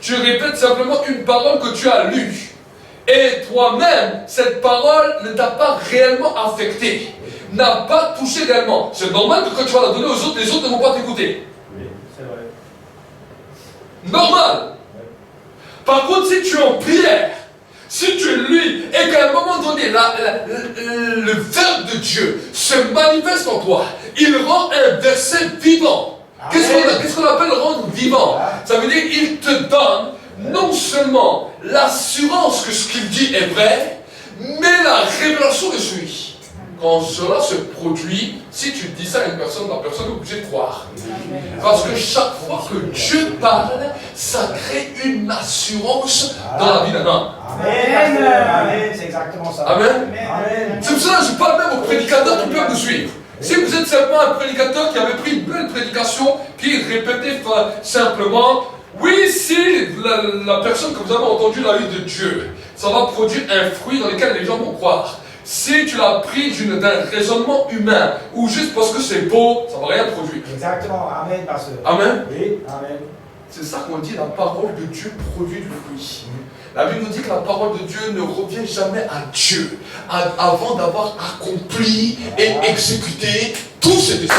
Tu répètes simplement une parole que tu as lue. Et toi-même, cette parole ne t'a pas réellement affecté, n'a pas touché réellement. C'est normal que quand tu vas la donner aux autres, les autres ne vont pas t'écouter. Oui, c'est vrai. Normal. Par contre, si tu es en prière, si tu lis, et qu'à un moment donné, le verbe de Dieu se manifeste en toi, il rend un verset vivant. Qu'est-ce qu'on appelle rendre vivant? Ça veut dire qu'il te donne non seulement l'assurance que ce qu'il dit est vrai, mais la révélation de celui. quand cela se produit, si tu dis ça à une personne, la personne est obligée de croire. Parce que chaque fois que Dieu parle, ça crée une assurance dans la vie d'un homme. Amen. Amen. C'est exactement ça. Amen. Amen. C'est pour cela que je parle même aux prédicateurs qui peuvent nous suivre. Si vous êtes simplement un prédicateur qui avait pris une belle prédication, qui répétait simplement, oui, si la personne que vous avez entendue l'a eu de Dieu, ça va produire un fruit dans lequel les gens vont croire. Si tu l'as pris d'un raisonnement humain, ou juste parce que c'est beau, ça ne va rien produire. Exactement. Amen, pasteur. Amen. Oui, amen. C'est ça qu'on dit, la parole de Dieu produit du fruit. La Bible nous dit que la parole de Dieu ne revient jamais à Dieu avant d'avoir accompli et exécuté tous ses desseins.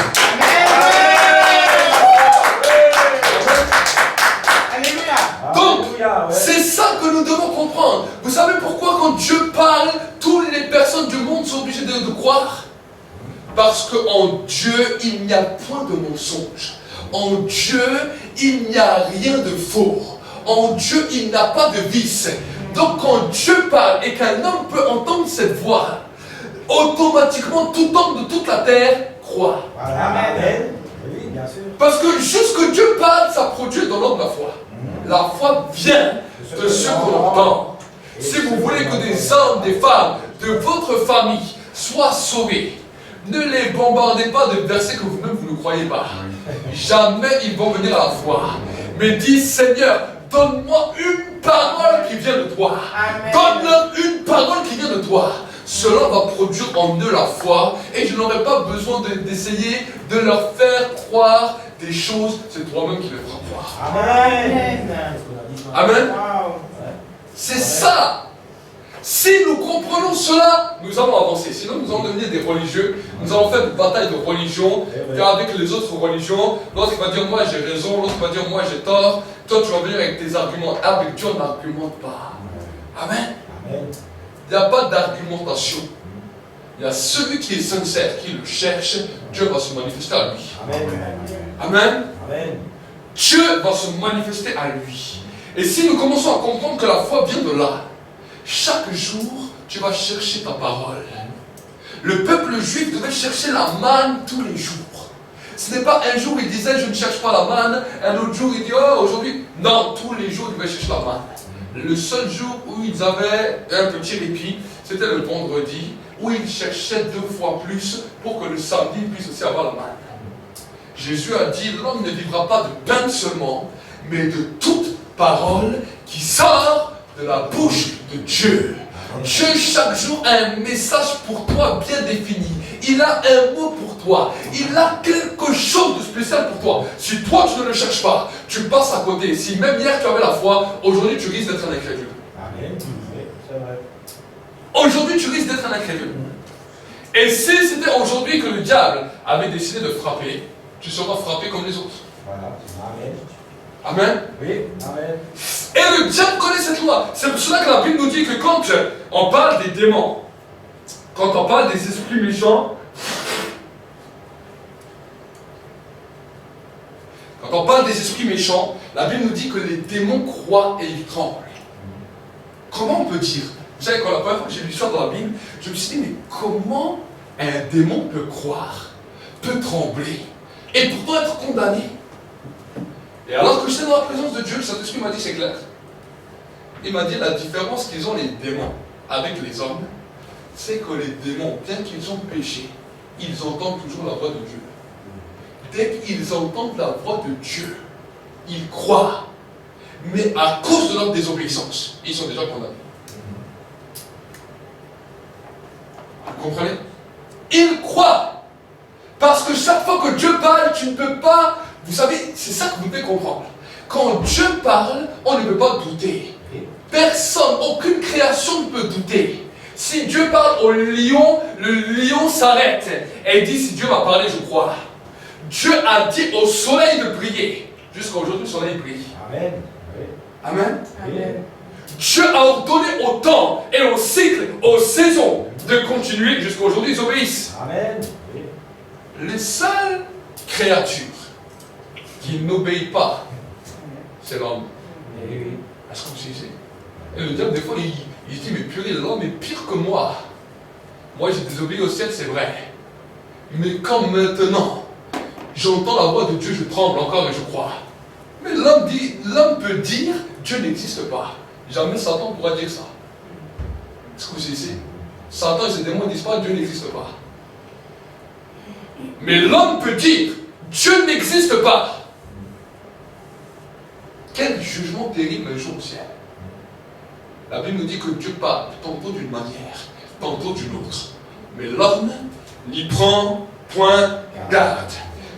Donc, c'est ça que nous devons comprendre. Vous savez pourquoi quand Dieu parle, toutes les personnes du monde sont obligées de croire? Parce qu'en Dieu, il n'y a point de mensonge. En Dieu, il n'y a rien de faux. En Dieu, il n'y a pas de vice. Donc quand Dieu parle et qu'un homme peut entendre cette voix, automatiquement tout homme de toute la terre croit. Amen. Oui, bien sûr. Parce que juste que Dieu parle, ça produit dans l'homme la foi. La foi vient de ce qu'on entend. Si vous voulez que des hommes, des femmes de votre famille soient sauvés, ne les bombardez pas de versets que vous-même vous ne croyez pas. Jamais ils vont venir à la foi. Mais dis, Seigneur, donne-moi une parole qui vient de toi. Donne-leur une parole qui vient de toi. Cela va produire en eux la foi et je n'aurai pas besoin d'essayer de leur faire croire des choses. C'est toi-même qui les feras croire. Amen. Amen. C'est ça. Si nous comprenons cela, nous allons avancer. Sinon, nous allons devenir des religieux. Nous allons faire une bataille de religion avec les autres religions. L'autre va dire moi j'ai raison, l'autre va dire moi j'ai tort. Toi tu vas venir avec tes arguments. Avec Dieu on n'argumente pas. Amen. Il n'y a pas d'argumentation. Il y a celui qui est sincère, qui le cherche, Dieu va se manifester à lui. Amen. Amen. Dieu va se manifester à lui. Et si nous commençons à comprendre que la foi vient de là, chaque jour, tu vas chercher ta parole. Le peuple juif devait chercher la manne tous les jours. Ce n'est pas un jour il disait je ne cherche pas la manne, un autre jour il dit oh aujourd'hui. Non, tous les jours il devait chercher la manne. Le seul jour où ils avaient un petit répit, c'était le vendredi, où ils cherchaient 2 fois plus pour que le samedi ils puissent aussi avoir la manne. Jésus a dit l'homme ne vivra pas de pain seulement, mais de toute parole qui sort de la bouche de Dieu. Dieu chaque jour a un message pour toi bien défini. Il a un mot pour toi. Il a quelque chose de spécial pour toi. Si toi tu ne le cherches pas, tu passes à côté. Si même hier tu avais la foi, aujourd'hui tu risques d'être un incrédule. Amen. Aujourd'hui tu risques d'être un incrédule. Et si c'était aujourd'hui que le diable avait décidé de frapper, tu seras frappé comme les autres. Voilà. Amen. Amen. Oui, amen. Et le diable connaît cette loi. C'est pour cela que la Bible nous dit que quand on parle des démons, quand on parle des esprits méchants, quand on parle des esprits méchants, la Bible nous dit que les démons croient et ils tremblent. Comment on peut dire? Vous savez, quand la première fois que j'ai lu ça dans la Bible, je me suis dit, mais comment un démon peut croire, peut trembler, et pourtant être condamné? Et alors que j'étais dans la présence de Dieu, le Saint-Esprit m'a dit, c'est clair. Il m'a dit, la différence qu'ils ont les démons avec les hommes, c'est que les démons, bien qu'ils ont péché, ils entendent toujours la voix de Dieu. Dès qu'ils entendent la voix de Dieu, ils croient. Mais à cause de leur désobéissance, ils sont déjà condamnés. Vous comprenez? Ils croient. Parce que chaque fois que Dieu parle, tu ne peux pas... Vous savez, c'est ça que vous devez comprendre. Quand Dieu parle, on ne peut pas douter. Personne, aucune création ne peut douter. Si Dieu parle au lion, le lion s'arrête. Et il dit, si Dieu m'a parlé, je crois. Dieu a dit au soleil de briller. Jusqu'à aujourd'hui, le soleil brille. Amen. Amen. Amen. Dieu a ordonné au temps et au cycle, aux saisons, de continuer jusqu'à aujourd'hui, ils obéissent. Amen. Les seules créatures qui n'obéit pas, c'est l'homme. Est-ce qu'on sait? Et le diable, des fois, il se dit, mais purée, l'homme est pire que moi. moi j'ai désobéi au ciel, c'est vrai. Mais quand maintenant, j'entends la voix de Dieu, je tremble encore et je crois. Mais l'homme peut dire, Dieu n'existe pas. Jamais Satan pourra dire ça. Est-ce que vous savez? Satan et ses démons ne disent pas, Dieu n'existe pas. Mais l'homme peut dire, Dieu n'existe pas. Quel jugement terrible un jour au ciel. La Bible nous dit que Dieu parle tantôt d'une manière, tantôt d'une autre. Mais l'homme n'y prend point garde.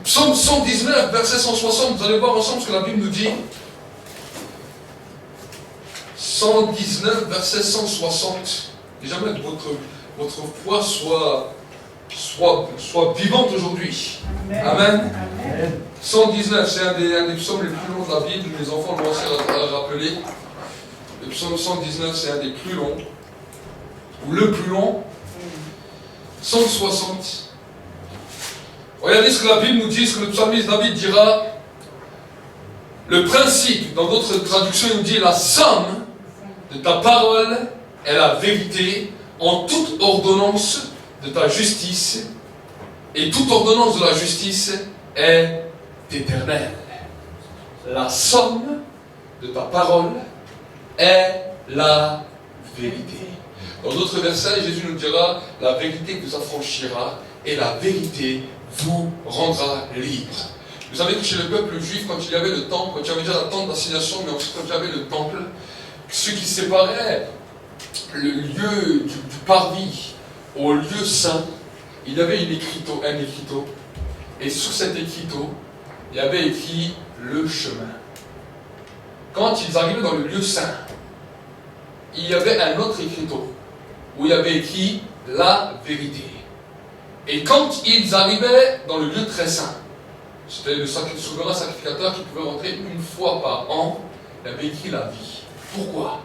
Psaume 119, verset 160, vous allez voir ensemble ce que la Bible nous dit. 119, verset 160. Et jamais votre foi soit vivante aujourd'hui. Amen. Amen. 119, c'est un des psaumes les plus longs de la Bible. Les enfants l'ont aussi rappelé. Le psaume 119, c'est un des plus longs. Ou le plus long. 160. Regardez ce que la Bible nous dit, ce que le psalmiste David dira. Le principe, dans d'autres traductions, il nous dit la somme de ta parole est la vérité en toute ordonnance de ta justice, et toute ordonnance de la justice est éternelle. La somme de ta parole est la vérité. Dans d'autres versets, Jésus nous dira, la vérité vous affranchira et la vérité vous rendra libre. Vous savez que chez le peuple juif, quand il y avait le temple, quand il y avait déjà la tente d'assignation, mais ensuite quand il y avait le temple, ce qui séparait le lieu du parvis au lieu saint, il y avait un écriteau, et sous cet écriteau, il y avait écrit le chemin. Quand ils arrivaient dans le lieu saint, il y avait un autre écriteau, où il y avait écrit la vérité. Et quand ils arrivaient dans le lieu très saint, c'était le souverain sacrificateur qui pouvait rentrer une fois par an, il avait écrit la vie. Pourquoi?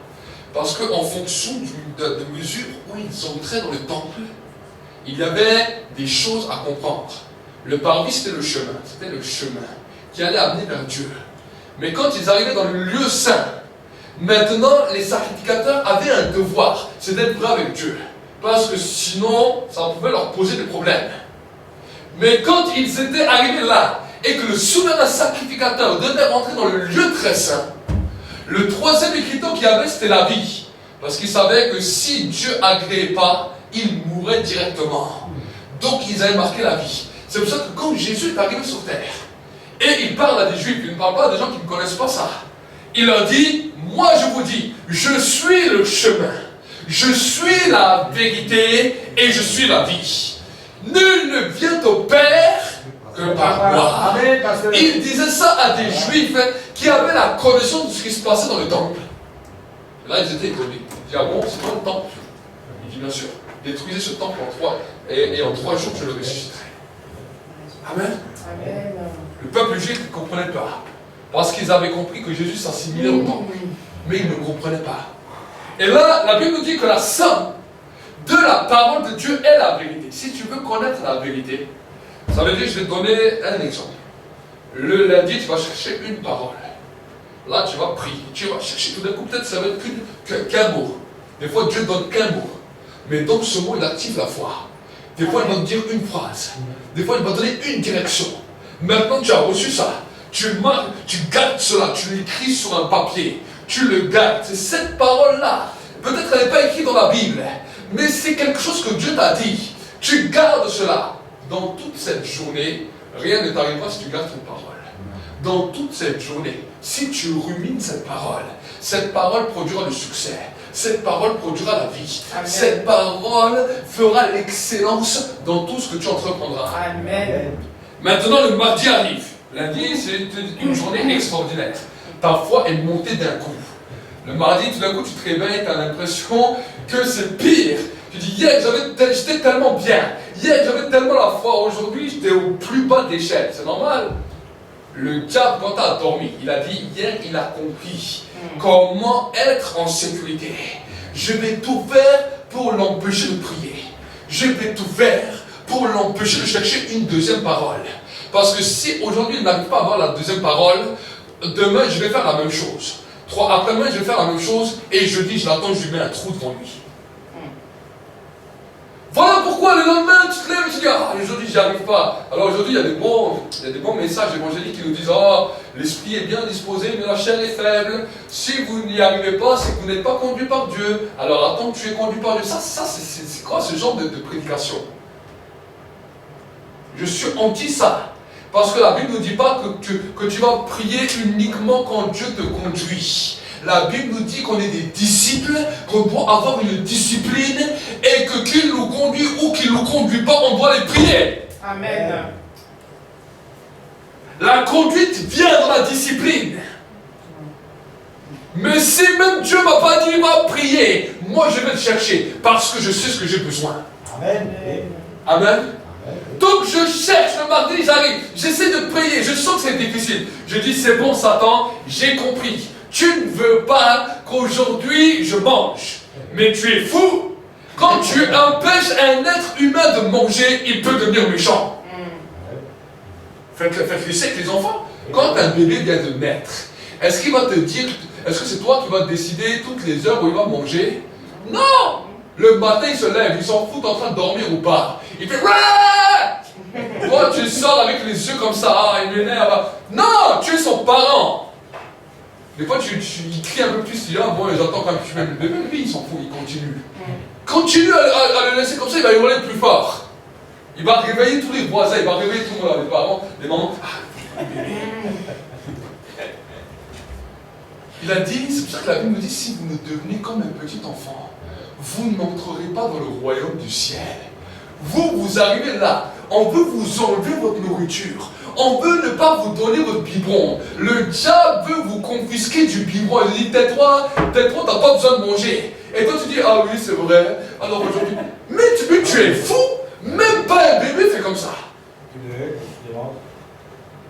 Parce qu'en fonction de mesure où ils entraient dans le temple, il y avait des choses à comprendre. Le parvis, c'était le chemin qui allait amener vers Dieu. Mais quand ils arrivaient dans le lieu saint, maintenant les sacrificateurs avaient un devoir, c'est d'être vrai avec Dieu. Parce que sinon, ça pouvait leur poser des problèmes. Mais quand ils étaient arrivés là, et que le souverain sacrificateur devait rentrer dans le lieu très saint, le troisième écriteau qu'il y avait, c'était la vie. Parce qu'ils savaient que si Dieu n'agréait pas, il mourrait directement. Donc ils avaient marqué la vie. C'est pour ça que quand Jésus est arrivé sur terre, et il parle à des Juifs, il ne parle pas à des gens qui ne connaissent pas ça. Il leur dit, moi je vous dis, je suis le chemin, je suis la vérité et je suis la vie. Nul ne vient au Père que par moi. Il disait ça à des Juifs qui avaient la connaissance de ce qui se passait dans le temple. Et là, ils étaient étonnés. Ils disaient, ah bon, c'est quoi le temple? Il dit, bien sûr, détruisez ce temple en 3 jours, je le ressusciterai. Amen. Amen. Le peuple juif ne comprenait pas. Parce qu'ils avaient compris que Jésus s'assimilait au temple. Mais ils ne comprenaient pas. Et là, la Bible nous dit que la somme de la parole de Dieu est la vérité. Si tu veux connaître la vérité, ça veut dire, je vais te donner un exemple. Le lundi, tu vas chercher une parole. Là, tu vas prier. Tu vas chercher. Tout d'un coup, peut-être ça va être qu'un mot. Des fois, Dieu ne donne qu'un mot. Mais donc, ce mot, il active la foi. Des fois, il va te dire une phrase. Des fois, il va te donner une direction. Maintenant, tu as reçu ça. Tu marques, tu gardes cela. Tu l'écris sur un papier. Tu le gardes. C'est cette parole-là. Peut-être qu'elle n'est pas écrite dans la Bible. Mais c'est quelque chose que Dieu t'a dit. Tu gardes cela. Dans toute cette journée, rien ne t'arrivera si tu gardes ton parole. Dans toute cette journée, si tu rumines cette parole produira le succès. Cette parole produira la vie. Amen. Cette parole fera l'excellence dans tout ce que tu entreprendras. Amen. Maintenant, le mardi arrive. Lundi, c'est une journée extraordinaire. Ta foi est montée d'un coup. Le mardi, tout d'un coup, tu te réveilles, tu as l'impression que c'est pire. Tu dis, hier, j'étais tellement bien. Hier, j'avais tellement la foi. Aujourd'hui, j'étais au plus bas d'échelle. C'est normal. Le diable, quand tu as dormi, il a dit, hier, il a compris comment être en sécurité. Je vais tout faire pour l'empêcher de prier. Je vais tout faire pour l'empêcher de chercher une deuxième parole. Parce que si aujourd'hui, il n'arrive pas à avoir la deuxième parole, demain, je vais faire la même chose. Après-demain, je vais faire la même chose. Et jeudi, je l'attends, je lui mets un trou devant lui. Voilà pourquoi matin, tu te lèves et tu dis, ah, aujourd'hui, j'y arrive pas. Alors aujourd'hui, il y a des bons messages évangéliques qui nous disent, oh, l'esprit est bien disposé, mais la chair est faible. Si vous n'y arrivez pas, c'est que vous n'êtes pas conduit par Dieu. Alors attends que tu es conduit par Dieu. Ça c'est quoi ce genre de prédication? Je suis anti ça. Parce que la Bible ne nous dit pas que tu vas prier uniquement quand Dieu te conduit. La Bible nous dit qu'on est des disciples, qu'on doit avoir une discipline et que qu'il nous conduit ou qu'il ne nous conduit pas, on doit les prier. Amen. La conduite vient dans la discipline. Mais si même Dieu ne m'a pas dit, il va prier, moi je vais le chercher parce que je sais ce que j'ai besoin. Amen. Amen. Donc je cherche le mardi, j'arrive, j'essaie de prier, je sens que c'est difficile. Je dis, c'est bon Satan, j'ai compris. Tu ne veux pas qu'aujourd'hui je mange. Mais tu es fou. Quand tu empêches un être humain de manger, il peut devenir méchant. Faites-le avec les enfants. Quand un bébé vient de naître, est-ce qu'il va te dire, est-ce que c'est toi qui vas décider toutes les heures où il va manger? Non. Le matin il se lève, il s'en fout en train de dormir ou pas. Il fait ouais. Toi tu sors avec les yeux comme ça, ah, il m'énerve. Non, tu es son parent. Des fois, il crie un peu plus, il dit, ah bon, j'entends quand même que tu m'aimes le bébé, lui, il s'en fout, il continue. Continue à le laisser comme ça, il va hurler plus fort. Il va réveiller tous les voisins, il va réveiller tout le monde, les parents, les mamans. Ah, bébé. Il a dit, c'est pour ça que la Bible nous dit, si vous ne devenez comme un petit enfant, vous n'entrerez pas dans le royaume du ciel. Vous arrivez là, on veut vous enlever votre nourriture. On veut ne pas vous donner votre biberon. Le diable veut vous confisquer du biberon. Il dit, tais-toi, t'as pas besoin de manger. Et toi tu dis, ah oui, c'est vrai. Alors aujourd'hui, mais tu es fou. Même pas un bébé fait comme ça.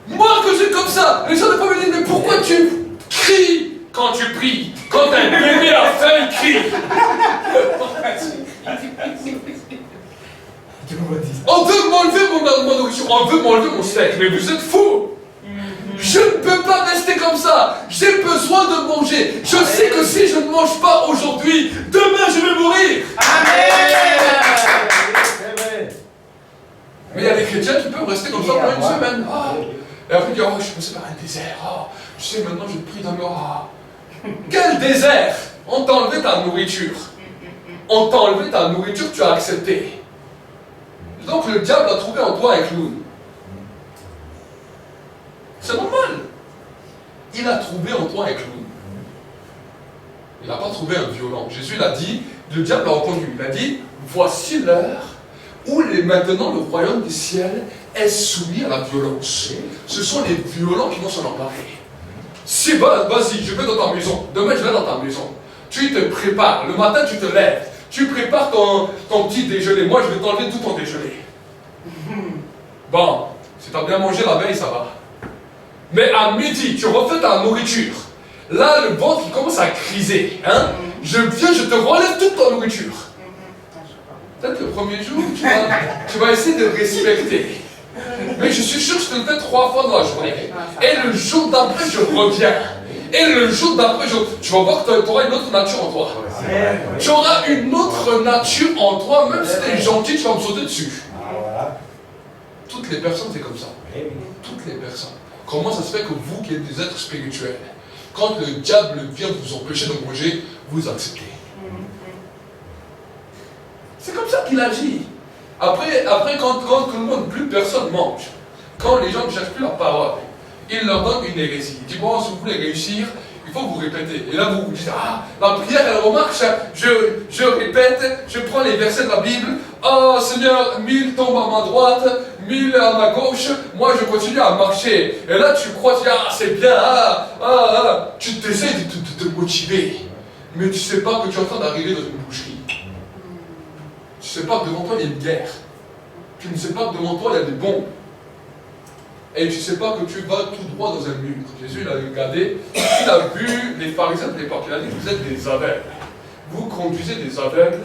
Moi que j'ai comme ça, les gens ne peuvent me dire, mais pourquoi tu cries quand tu pries? Quand un bébé a faim, il crie. On veut m'enlever mon nourriture, on veut m'enlever mon steak, mais vous êtes fous. Je ne peux pas rester comme ça. J'ai besoin de manger. Je sais que si je ne mange pas aujourd'hui, demain je vais mourir. Amen. Mais il y a des chrétiens qui peuvent rester comme ça pendant une semaine. Ah. Et après ils disent, oh, je suis passé par un désert. Oh, je sais maintenant je prie dans le... Oh. Quel désert? On t'a enlevé ta nourriture. On t'a enlevé ta nourriture, tu as accepté. Donc le diable a trouvé en toi un clown. C'est normal. Il a trouvé en toi un clown. Il n'a pas trouvé un violent. Jésus l'a dit, le diable a entendu. Il a dit, voici l'heure où maintenant le royaume du ciel est soumis à la violence. Ce sont les violents qui vont s'en emparer. Si, vas-y, je vais dans ta maison. Demain, je vais dans ta maison. Tu te prépares. Le matin, tu te lèves. Tu prépares ton petit déjeuner. Moi, je vais t'enlever tout ton déjeuner. Bon, si tu as bien mangé la veille, ça va. Mais à midi, tu refais ta nourriture. Là, le ventre, il commence à criser. Hein? Je viens, je te relève toute ta nourriture. Peut-être le premier jour, tu vas essayer de respecter. Mais je suis sûr que je te le fais 3 fois dans la journée. Et le jour d'après, je reviens. Et le jour d'après, tu vas voir que tu auras une autre nature en toi. Tu auras une autre nature en toi, même si tu es gentil, tu vas me sauter dessus. Toutes les personnes, c'est comme ça. Toutes les personnes. Comment ça se fait que vous, qui êtes des êtres spirituels, quand le diable vient vous empêcher de manger, vous acceptez? C'est comme ça qu'il agit. Après quand tout le monde, plus personne mange, quand les gens ne cherchent plus la parole, il leur donne une hérésie. Il dit, bon, si vous voulez réussir, il faut vous répéter. Et là, vous vous dites, ah, la prière, elle remarque, je répète, je prends les versets de la Bible. Oh, Seigneur, 1000 tombent à ma droite, 1000 à ma gauche, moi je continue à marcher. Et là, tu crois, tu dis, ah, c'est bien, tu t'essayes de te motiver. Mais tu ne sais pas que tu es en train d'arriver dans une boucherie. Tu ne sais pas que devant toi, il y a une guerre. Tu ne sais pas que devant toi, il y a des bombes. Et tu ne sais pas que tu vas tout droit dans un mur. Jésus, il a regardé, il a vu les pharisiens de l'époque. Il a dit, vous êtes des aveugles. Vous conduisez des aveugles,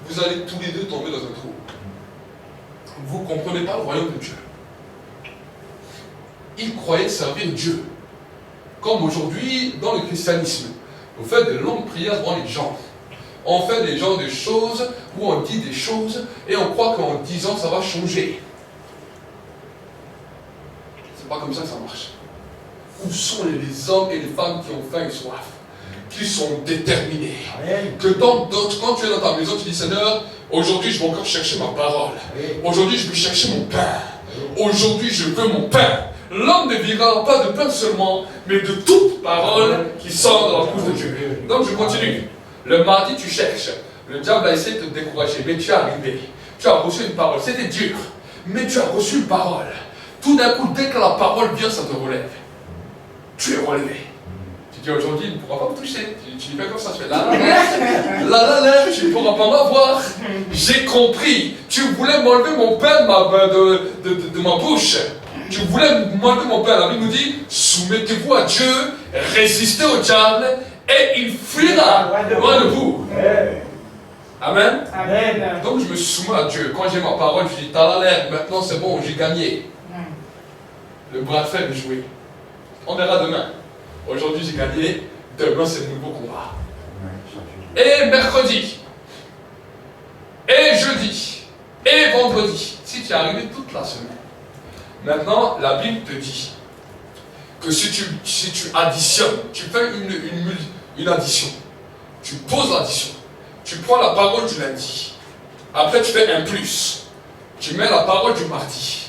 vous allez tous les deux tomber dans un trou. Vous ne comprenez pas le royaume de Dieu. Ils croyaient servir Dieu. Comme aujourd'hui, dans le christianisme, vous faites de longues prières devant les gens. on fait des genres de choses où on dit des choses et on croit qu'en disant ça va changer. C'est pas comme ça que ça marche. Où sont les hommes et les femmes qui ont faim et soif, qui sont déterminés? Que quand tu es dans ta maison, tu dis Seigneur, aujourd'hui je vais encore chercher ma parole. Aujourd'hui je vais chercher mon pain. Aujourd'hui je veux mon pain. L'homme ne vivra pas de pain seulement, mais de toute parole qui sort de la bouche de Dieu. Donc je continue. Le mardi tu cherches. Le diable a essayé de te décourager, mais tu es arrivé. Tu as reçu une parole. C'était dur, mais tu as reçu une parole. Tout d'un coup, dès que la parole vient, ça te relève. Tu es relevé. Tu dis aujourd'hui, il ne pourra pas me toucher. Tu dis pas comme ça, tu fais là, tu ne pourras pas m'avoir. J'ai compris. Tu voulais m'enlever mon pain de ma bouche. Tu voulais m'enlever mon pain. La Bible nous dit, soumettez-vous à Dieu, résistez au diable, et il fuira loin de vous. Amen. Amen. Donc je me soumets à Dieu. Quand j'ai ma parole, je dis, t'as l'air, maintenant c'est bon, j'ai gagné. Le bras de fer est joué. On verra demain. Aujourd'hui j'ai gagné, demain c'est le nouveau combat. Et mercredi, et jeudi, et vendredi, si tu es arrivé toute la semaine. Maintenant, la Bible te dit que si tu additionnes, tu fais une addition, tu poses l'addition, tu prends la parole du lundi, après tu fais un plus, tu mets la parole du mardi,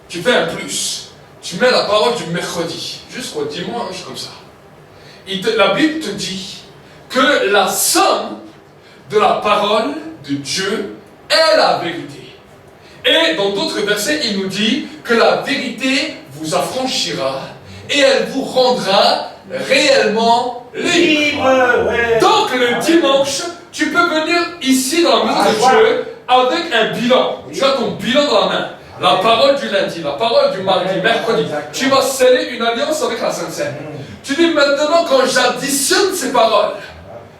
tu fais un plus, tu mets la parole du mercredi, jusqu'au dimanche comme ça. La Bible te dit que la somme de la parole de Dieu est la vérité. Et dans d'autres versets, il nous dit que la vérité vous affranchira et elle vous rendra réellement libre. Ouais. Donc le dimanche, tu peux venir ici dans la maison de Dieu avec un bilan. Tu as ton bilan dans la main. La parole du lundi, la parole du mardi, mercredi. Tu vas sceller une alliance avec la Sainte Seine. Tu dis maintenant, quand j'additionne ces paroles,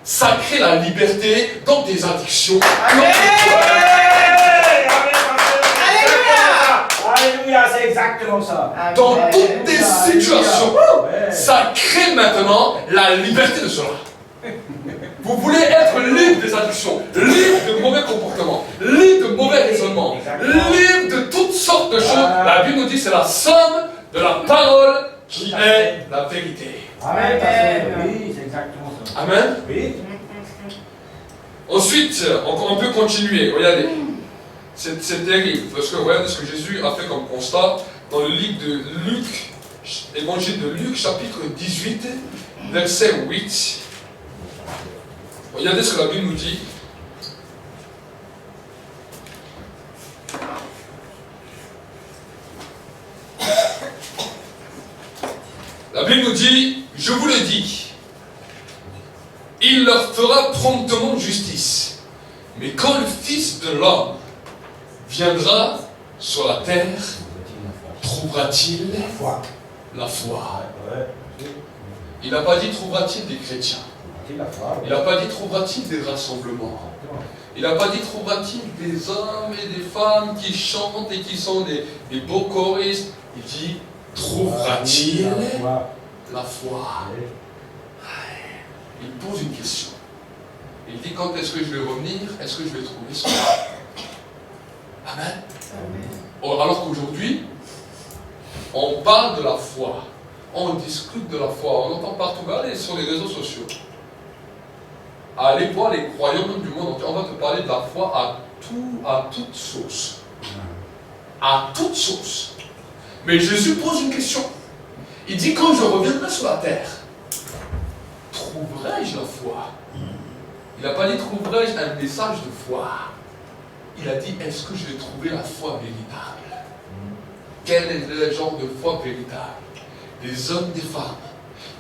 ça crée la liberté, donc des addictions. Amen. Alléluia, c'est exactement ça. Dans toutes tes situations, ça crée maintenant la liberté de cela. Vous voulez être libre des addictions, libre de mauvais comportements, libre de mauvais raisonnements, libre de toutes sortes de choses. La Bible nous dit que c'est la somme de la parole qui est la vérité. Amen. Oui, c'est exactement ça. Amen. Oui. Ensuite, on peut continuer. Regardez. C'est terrible, parce que regardez ce que Jésus a fait comme constat dans le livre de Luc, évangile de Luc, chapitre 18, verset 8. Regardez ce que la Bible nous dit. La Bible nous dit, je vous le dis, il leur fera promptement justice. Mais quand le Fils de l'homme viendra sur la terre, trouvera-t-il la foi? Il n'a pas dit trouvera-t-il des chrétiens. Il n'a pas dit trouvera-t-il des rassemblements. Il n'a pas dit trouvera-t-il des hommes et des femmes qui chantent et qui sont des beaux choristes. Il dit trouvera-t-il la foi? Il pose une question. Il dit quand est-ce que je vais revenir? Est-ce que je vais trouver cela? Amen. Alors qu'aujourd'hui, on parle de la foi. On discute de la foi. On entend partout. Regardez sur les réseaux sociaux. Allez voir les croyants même du monde entier. On va te parler de la foi à toute sauce. À toute sauce. Mais Jésus pose une question. Il dit quand je reviendrai sur la terre, trouverai-je la foi? Il n'a pas dit trouverai-je un message de foi. Il a dit est-ce que je vais trouver la foi véritable? Quel est le genre de foi véritable? Des hommes, des femmes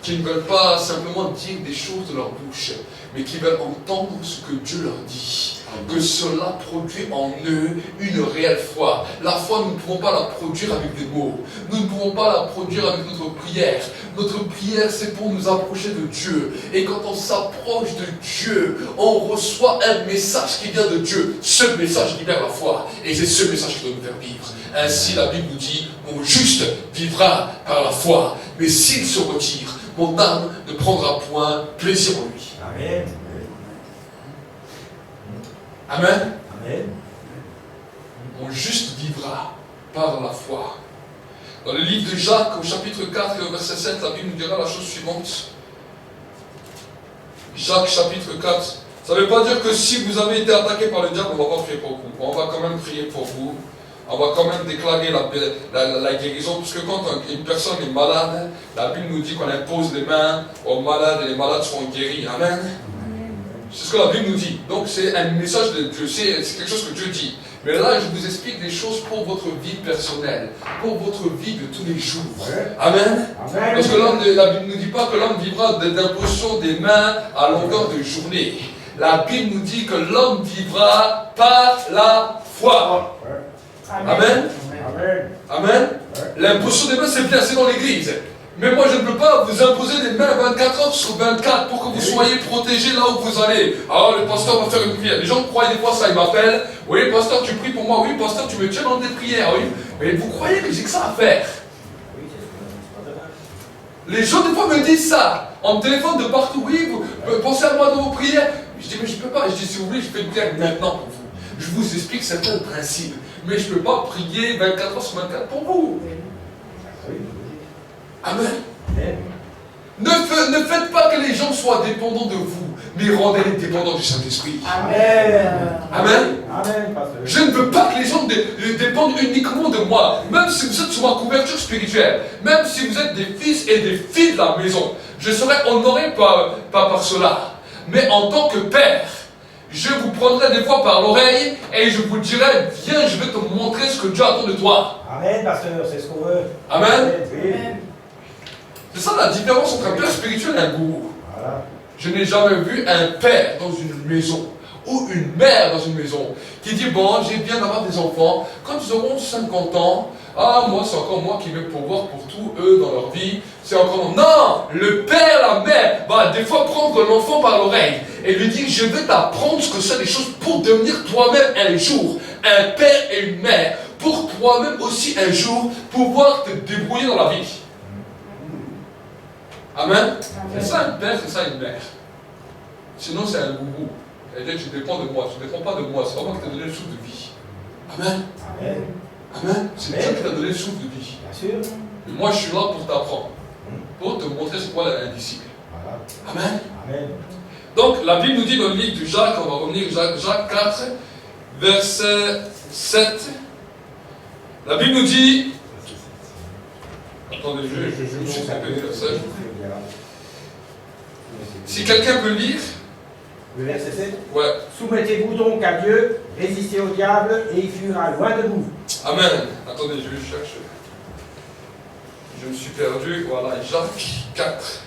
qui ne veulent pas simplement dire des choses de leur bouche, mais qui veulent entendre ce que Dieu leur dit. Que cela produit en eux une réelle foi. La foi, nous ne pouvons pas la produire avec des mots. Nous ne pouvons pas la produire avec notre prière. Notre prière, c'est pour nous approcher de Dieu. Et quand on s'approche de Dieu, on reçoit un message qui vient de Dieu. Ce message libère la foi. Et c'est ce message qui doit nous faire vivre. Ainsi, la Bible nous dit, mon juste vivra par la foi. Mais s'il se retire, mon âme ne prendra point plaisir en lui. Amen. Amen. Amen. Mon juste vivra par la foi. Dans le livre de Jacques, au chapitre 4 et au verset 7, la Bible nous dira la chose suivante. Jacques chapitre 4. Ça ne veut pas dire que si vous avez été attaqué par le diable, on ne va pas prier pour vous. On va quand même prier pour vous. On va quand même déclarer la guérison. Parce que quand une personne est malade, la Bible nous dit qu'on impose les mains aux malades et les malades seront guéris. Amen. C'est ce que la Bible nous dit. Donc c'est un message de Dieu. C'est quelque chose que Dieu dit. Mais là, je vous explique des choses pour votre vie personnelle, pour votre vie de tous les jours. Amen. Amen. Parce que l'homme, la Bible ne nous dit pas que l'homme vivra d'imposition des mains à longueur de journée. La Bible nous dit que l'homme vivra par la foi. Amen. Amen. Amen. L'imposition des mains, c'est bien, c'est dans l'église. Mais moi, je ne peux pas vous imposer des mains 24 heures sur 24 pour que vous soyez protégés là où vous allez. Alors, le pasteur va faire une prière. Les gens croient des fois ça, ils m'appellent. Oui, pasteur, tu pries pour moi. Oui, pasteur, tu me tiens dans des prières. Oui. Mais vous croyez que j'ai que ça à faire? Les gens, des fois, me disent ça. On me téléphone de partout. Oui, vous pensez à moi dans vos prières. Je dis, mais je ne peux pas. Je dis, si vous voulez, je fais une prière maintenant pour vous. Je vous explique certains principes. Mais je ne peux pas prier 24 heures sur 24 pour vous. Amen. Ne faites pas que les gens soient dépendants de vous, mais rendez-les dépendants du Saint-Esprit. Amen. Amen. Amen, pasteur. Je ne veux pas que les gens dépendent uniquement de moi, même si vous êtes sous ma couverture spirituelle, même si vous êtes des fils et des filles de la maison. Je serai honoré par cela. Mais en tant que père, je vous prendrai des fois par l'oreille et je vous dirai, viens, je vais te montrer ce que Dieu attend de toi. Amen, pasteur, c'est ce qu'on veut. Amen. Oui. C'est ça la différence entre un père spirituel et un gourou. Voilà. Je n'ai jamais vu un père dans une maison ou une mère dans une maison qui dit, bon, j'ai bien d'avoir des enfants, quand ils auront 50 ans, ah, moi, c'est encore moi qui vais pourvoir pour tout, eux, dans leur vie, c'est encore... Non, le père, la mère, va des fois prendre l'enfant par l'oreille et lui dire, je vais t'apprendre ce que c'est des choses pour devenir toi-même un jour un père et une mère, pour toi-même aussi un jour pouvoir te débrouiller dans la vie. Amen. C'est ça un père, c'est ça une mère. Sinon c'est un gourou. C'est-à-dire que tu dépends de moi, tu ne dépends pas de moi, c'est pas moi qui t'ai donné le souffle de vie. Amen. Amen. Amen. C'est Dieu qui t'a donné le souffle de vie. Bien sûr. Et moi je suis là pour t'apprendre, pour te montrer c'est quoi un disciple. Voilà. Amen. Amen. Donc la Bible nous dit dans le livre de Jacques, on va revenir Jacques 4, verset 7. La Bible nous dit, attendez, je suis un peu le verset. Si quelqu'un peut lire, Le verset 7. ouais. Soumettez-vous donc à Dieu, résistez au diable et il fuira loin de vous. Amen. Attendez, je vais chercher. Je me suis perdu. Voilà, Jacques 4.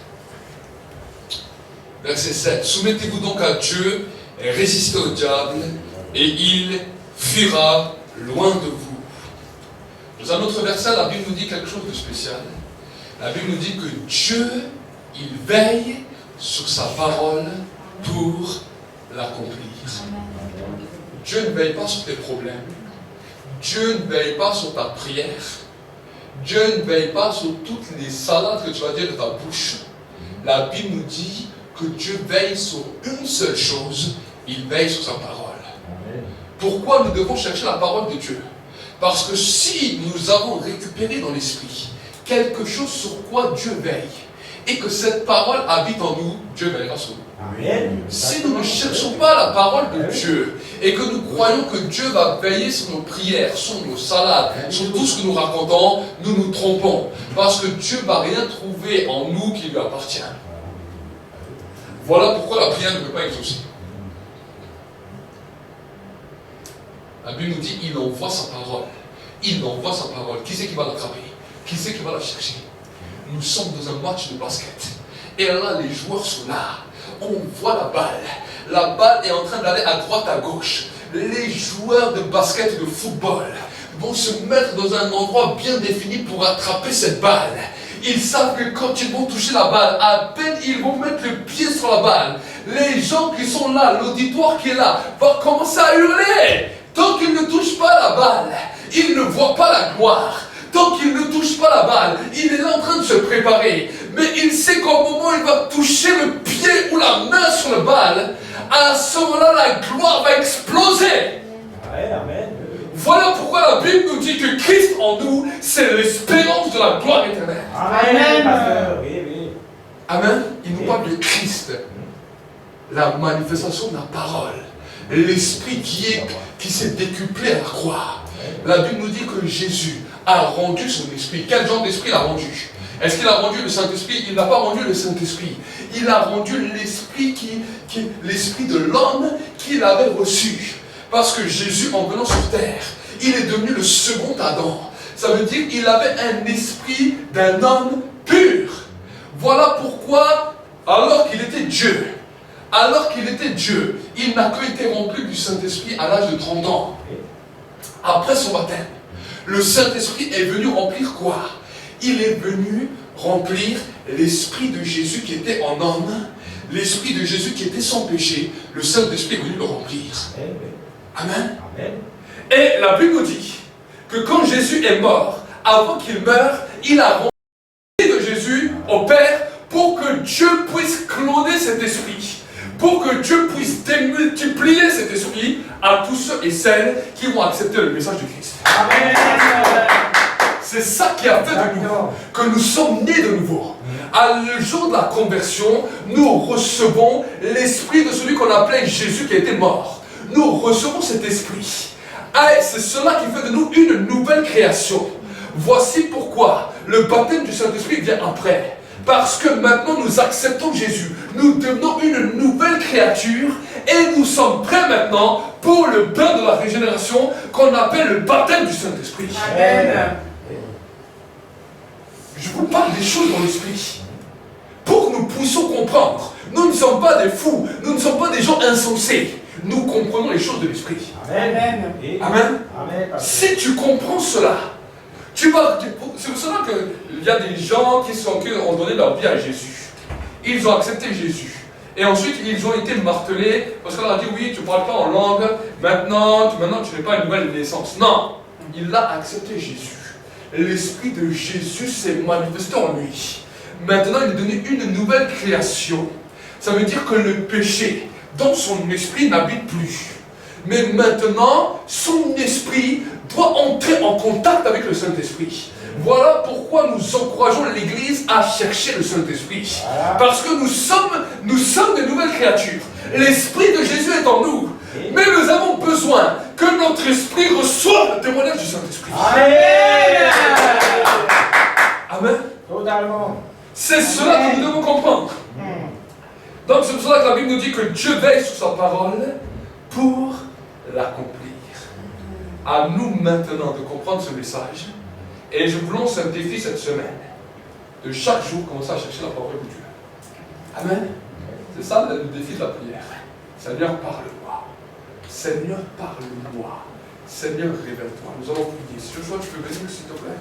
Verset 7. Soumettez-vous donc à Dieu et résistez au diable et il fuira loin de vous. Dans un autre verset, la Bible nous dit quelque chose de spécial. La Bible nous dit que Dieu, il veille sur sa parole pour l'accomplir. Dieu ne veille pas sur tes problèmes. Dieu ne veille pas sur ta prière. Dieu ne veille pas sur toutes les salades que tu vas dire de ta bouche. La Bible nous dit que Dieu veille sur une seule chose, il veille sur sa parole. Pourquoi nous devons chercher la parole de Dieu? Parce que si nous avons récupéré dans l'esprit quelque chose sur quoi Dieu veille, et que cette parole habite en nous, Dieu veillera sur nous. Amen. Si nous ne cherchons pas la parole de Dieu et que nous croyons que Dieu va veiller sur nos prières, sur nos salades, sur tout ce que nous racontons, nous nous trompons. Parce que Dieu ne va rien trouver en nous qui lui appartient. Voilà pourquoi la prière ne peut pas exaucer. La Bible nous dit, il envoie sa parole. Il envoie sa parole. Qui c'est qui va l'attraper? Qui c'est qui va la chercher? Nous sommes dans un match de basket. Et là, les joueurs sont là. On voit la balle. La balle est en train d'aller à droite, à gauche. Les joueurs de basket et de football vont se mettre dans un endroit bien défini pour attraper cette balle. Ils savent que quand ils vont toucher la balle, à peine ils vont mettre le pied sur la balle, les gens qui sont là, l'auditoire qui est là, va commencer à hurler. Tant qu'ils ne touchent pas la balle, ils ne voient pas la gloire. Tant qu'il ne touche pas la balle, il est là en train de se préparer. Mais il sait qu'au moment où il va toucher le pied ou la main sur le bal, à ce moment-là, la gloire va exploser. Amen. Voilà pourquoi la Bible nous dit que Christ en nous, c'est l'espérance de la gloire éternelle. Amen, pasteur. Oui. Amen. Il nous parle de Christ, la manifestation de la parole, l'esprit qui s'est décuplé à la croix. La Bible nous dit que Jésus a rendu son esprit. Quel genre d'esprit il a rendu? Est-ce qu'il a rendu le Saint-Esprit? Il n'a pas rendu le Saint-Esprit. Il a rendu l'esprit l'esprit de l'homme qu'il avait reçu. Parce que Jésus, en venant sur terre, il est devenu le second Adam. Ça veut dire qu'il avait un esprit d'un homme pur. Voilà pourquoi, alors qu'il était Dieu, il n'a que été rempli du Saint-Esprit à l'âge de 30 ans. Après son baptême, le Saint-Esprit est venu remplir quoi? Il est venu remplir l'Esprit de Jésus qui était en homme, l'Esprit de Jésus qui était sans péché. Le Saint-Esprit est venu le remplir. Amen. Et la Bible nous dit que quand Jésus est mort, avant qu'il meure, il a rendu l'Esprit de Jésus au Père pour que Dieu puisse cloner cet esprit, pour que Dieu puisse démultiplier cet esprit à tous ceux et celles qui vont accepter le message de Christ. Amen. C'est ça qui a fait de nous que nous sommes nés de nouveau. À le jour de la conversion, nous recevons l'esprit de celui qu'on appelait Jésus qui était mort. Nous recevons cet esprit. Et c'est cela qui fait de nous une nouvelle création. Voici pourquoi le baptême du Saint-Esprit vient après. Parce que maintenant nous acceptons Jésus. Nous devenons une nouvelle créature et nous sommes prêts maintenant pour le bain de la régénération qu'on appelle le baptême du Saint-Esprit. Amen. Je vous parle des choses dans l'esprit pour que nous puissions comprendre. Nous ne sommes pas des fous, nous ne sommes pas des gens insensés. Nous comprenons les choses de l'esprit. Amen. Amen. Amen. Si tu comprends cela, c'est pour cela qu'il y a des gens qui ont donné leur vie à Jésus. Ils ont accepté Jésus. Et ensuite, ils ont été martelés parce qu'on leur a dit oui, tu ne parles pas en langue, maintenant tu n'es pas une nouvelle naissance. Non, il a accepté Jésus. L'esprit de Jésus s'est manifesté en lui. Maintenant, il est devenu une nouvelle création. Ça veut dire que le péché dans son esprit n'habite plus. Mais maintenant, son esprit doit entrer en contact avec le Saint-Esprit. Voilà pourquoi nous encourageons l'Église à chercher le Saint-Esprit. Parce que nous sommes des nouvelles créatures. L'Esprit de Jésus est en nous. Mais nous avons besoin que notre esprit reçoive le témoignage du Saint-Esprit. Amen. Amen. Totalement. C'est cela que nous devons comprendre. Donc c'est pour cela que la Bible nous dit que Dieu veille sur sa parole pour l'accomplir. À nous maintenant de comprendre ce message. Et je vous lance un défi cette semaine. De chaque jour commencer à chercher la parole de Dieu. Amen. C'est ça le défi de la prière. Seigneur, parle-moi. Seigneur, parle-moi. Seigneur, révèle-toi. Nous allons prier. Si Joshua, tu peux venir, s'il te plaît.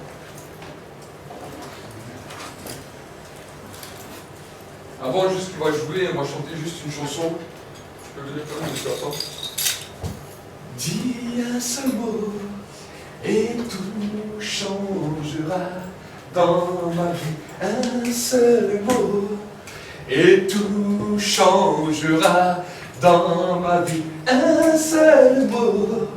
Avant juste qu'il va jouer, on va chanter juste une chanson. Tu peux venir quand même, monsieur Hassan. Dis un seul mot et tout changera dans ma vie. Un seul mot et tout changera dans ma vie. Un seul mot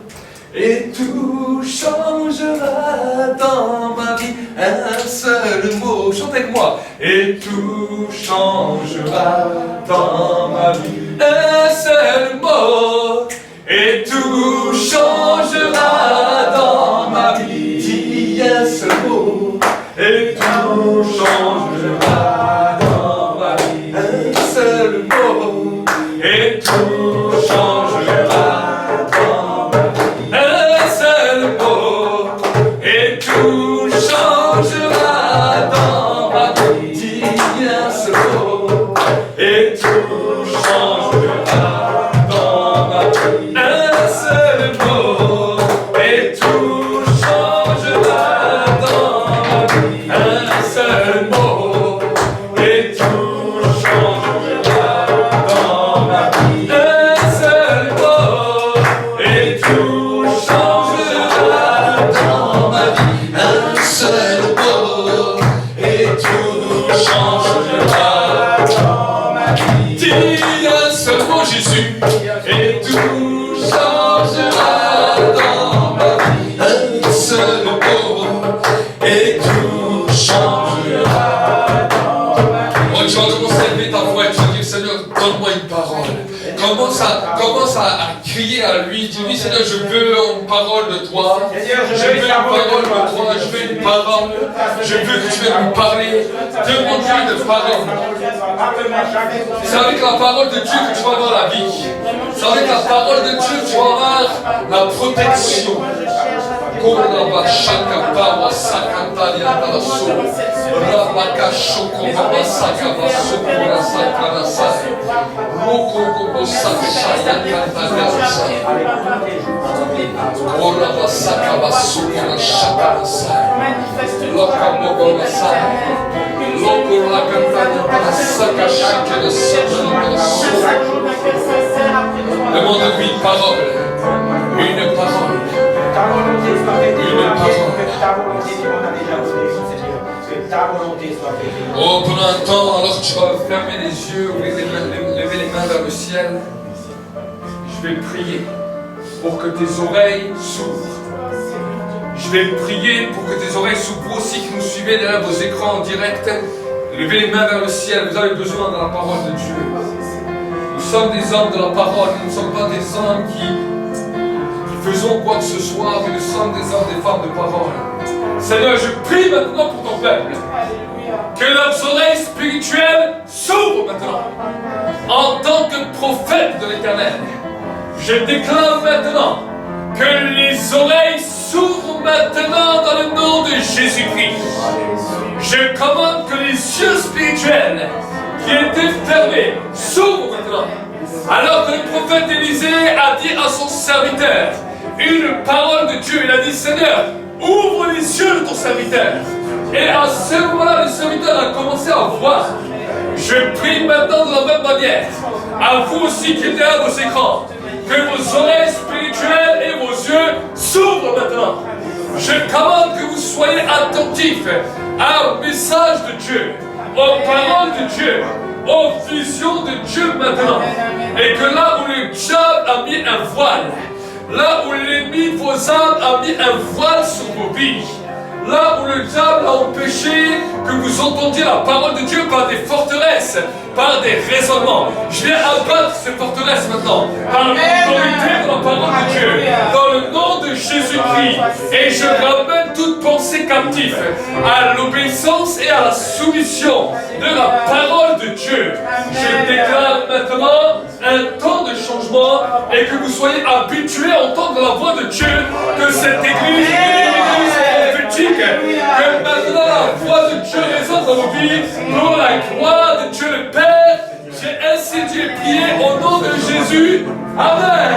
et tout changera dans ma vie. Un seul mot, chante avec moi. Et tout changera dans ma vie. Un seul mot et tout changera dans ma vie. Dis un seul mot et tout changera dans ma vie. Un seul mot et tout changera dans ma vie. Un seul mot et tout changera dans ma vie. Dis un seul mot et tout changera dans ma vie. Un seul mot et tout changera dans ma vie. Un seul mot et tout changera dans ma vie. Un seul mot et tout changera crier à lui, dis-lui, Seigneur, je veux une parole de toi. Seigneur, Je veux une parole de toi. Je veux une parole. Je veux que tu viennes nous parler. Demande-lui de parole. C'est avec la parole de Dieu que tu vas avoir la vie. C'est avec la parole de Dieu que tu vas avoir la protection. Demande-lui une parole. Une parole. Ta volonté soit faite, que ta volonté, on a déjà donné, Seigneur, que ta volonté soit faite. Oh, pendant un temps, alors que tu vas fermer les yeux ou lever les mains vers le ciel, je vais prier pour que tes oreilles s'ouvrent. Je vais prier pour que tes oreilles s'ouvrent, vous aussi qui nous suivez derrière vos écrans en direct. Levez les mains vers le ciel, vous avez besoin de la parole de Dieu. Nous sommes des hommes de la parole, nous ne sommes pas des hommes qui faisons quoi que ce soit, mais nous sommes des hommes, des femmes de parole. Seigneur, je prie maintenant pour ton peuple. Que leurs oreilles spirituelles s'ouvrent maintenant. En tant que prophète de l'Éternel, je déclare maintenant que les oreilles s'ouvrent maintenant dans le nom de Jésus-Christ. Je commande que les yeux spirituels qui étaient fermés s'ouvrent maintenant. Alors que le prophète Élisée a dit à son serviteur une parole de Dieu, il a dit, Seigneur, ouvre les yeux de ton serviteur. Et à ce moment-là, le serviteur a commencé à voir. Je prie maintenant de la même manière, à vous aussi qui êtes derrière vos écrans, que vos oreilles spirituelles et vos yeux s'ouvrent maintenant. Je commande que vous soyez attentifs au message de Dieu, aux paroles de Dieu, aux visions de Dieu maintenant. Et que là où le diable a mis un voile, là où l'ennemi de vos âmes a mis un voile sur vos vies, là où le diable a empêché que vous entendiez la parole de Dieu par des forteresses, par des raisonnements, je viens abattre ces forteresses maintenant, par l'autorité de la parole de Dieu, dans le nom de Jésus-Christ. Et je ramène toute pensée captive à l'obéissance et à la soumission de la parole de Dieu. Je déclare maintenant un temps de changement et que vous soyez habitués à entendre la voix de Dieu, que cette église est une église prophétique, que maintenant la voix de Dieu résonne dans vos vies pour la gloire de Dieu le Père. J'ai ainsi dit et prié au nom de Jésus. Amen.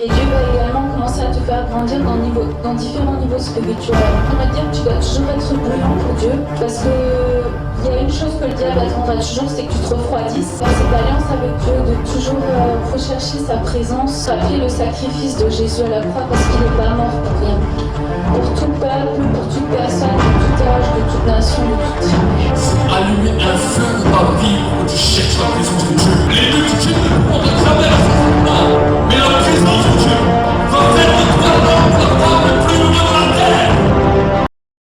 Et Dieu va également commencer à te faire grandir dans différents niveaux spirituels. On va dire que tu dois toujours être bouillant pour Dieu, parce que il y a une chose que le diable attendra toujours, c'est que tu te refroidisses. Dans cette alliance avec Dieu, de toujours rechercher sa présence, rappeler le sacrifice de Jésus à la croix, parce qu'il n'est pas mort pour rien. Pour tout peuple, pour toute personne, de tout âge, de toute nation, de toute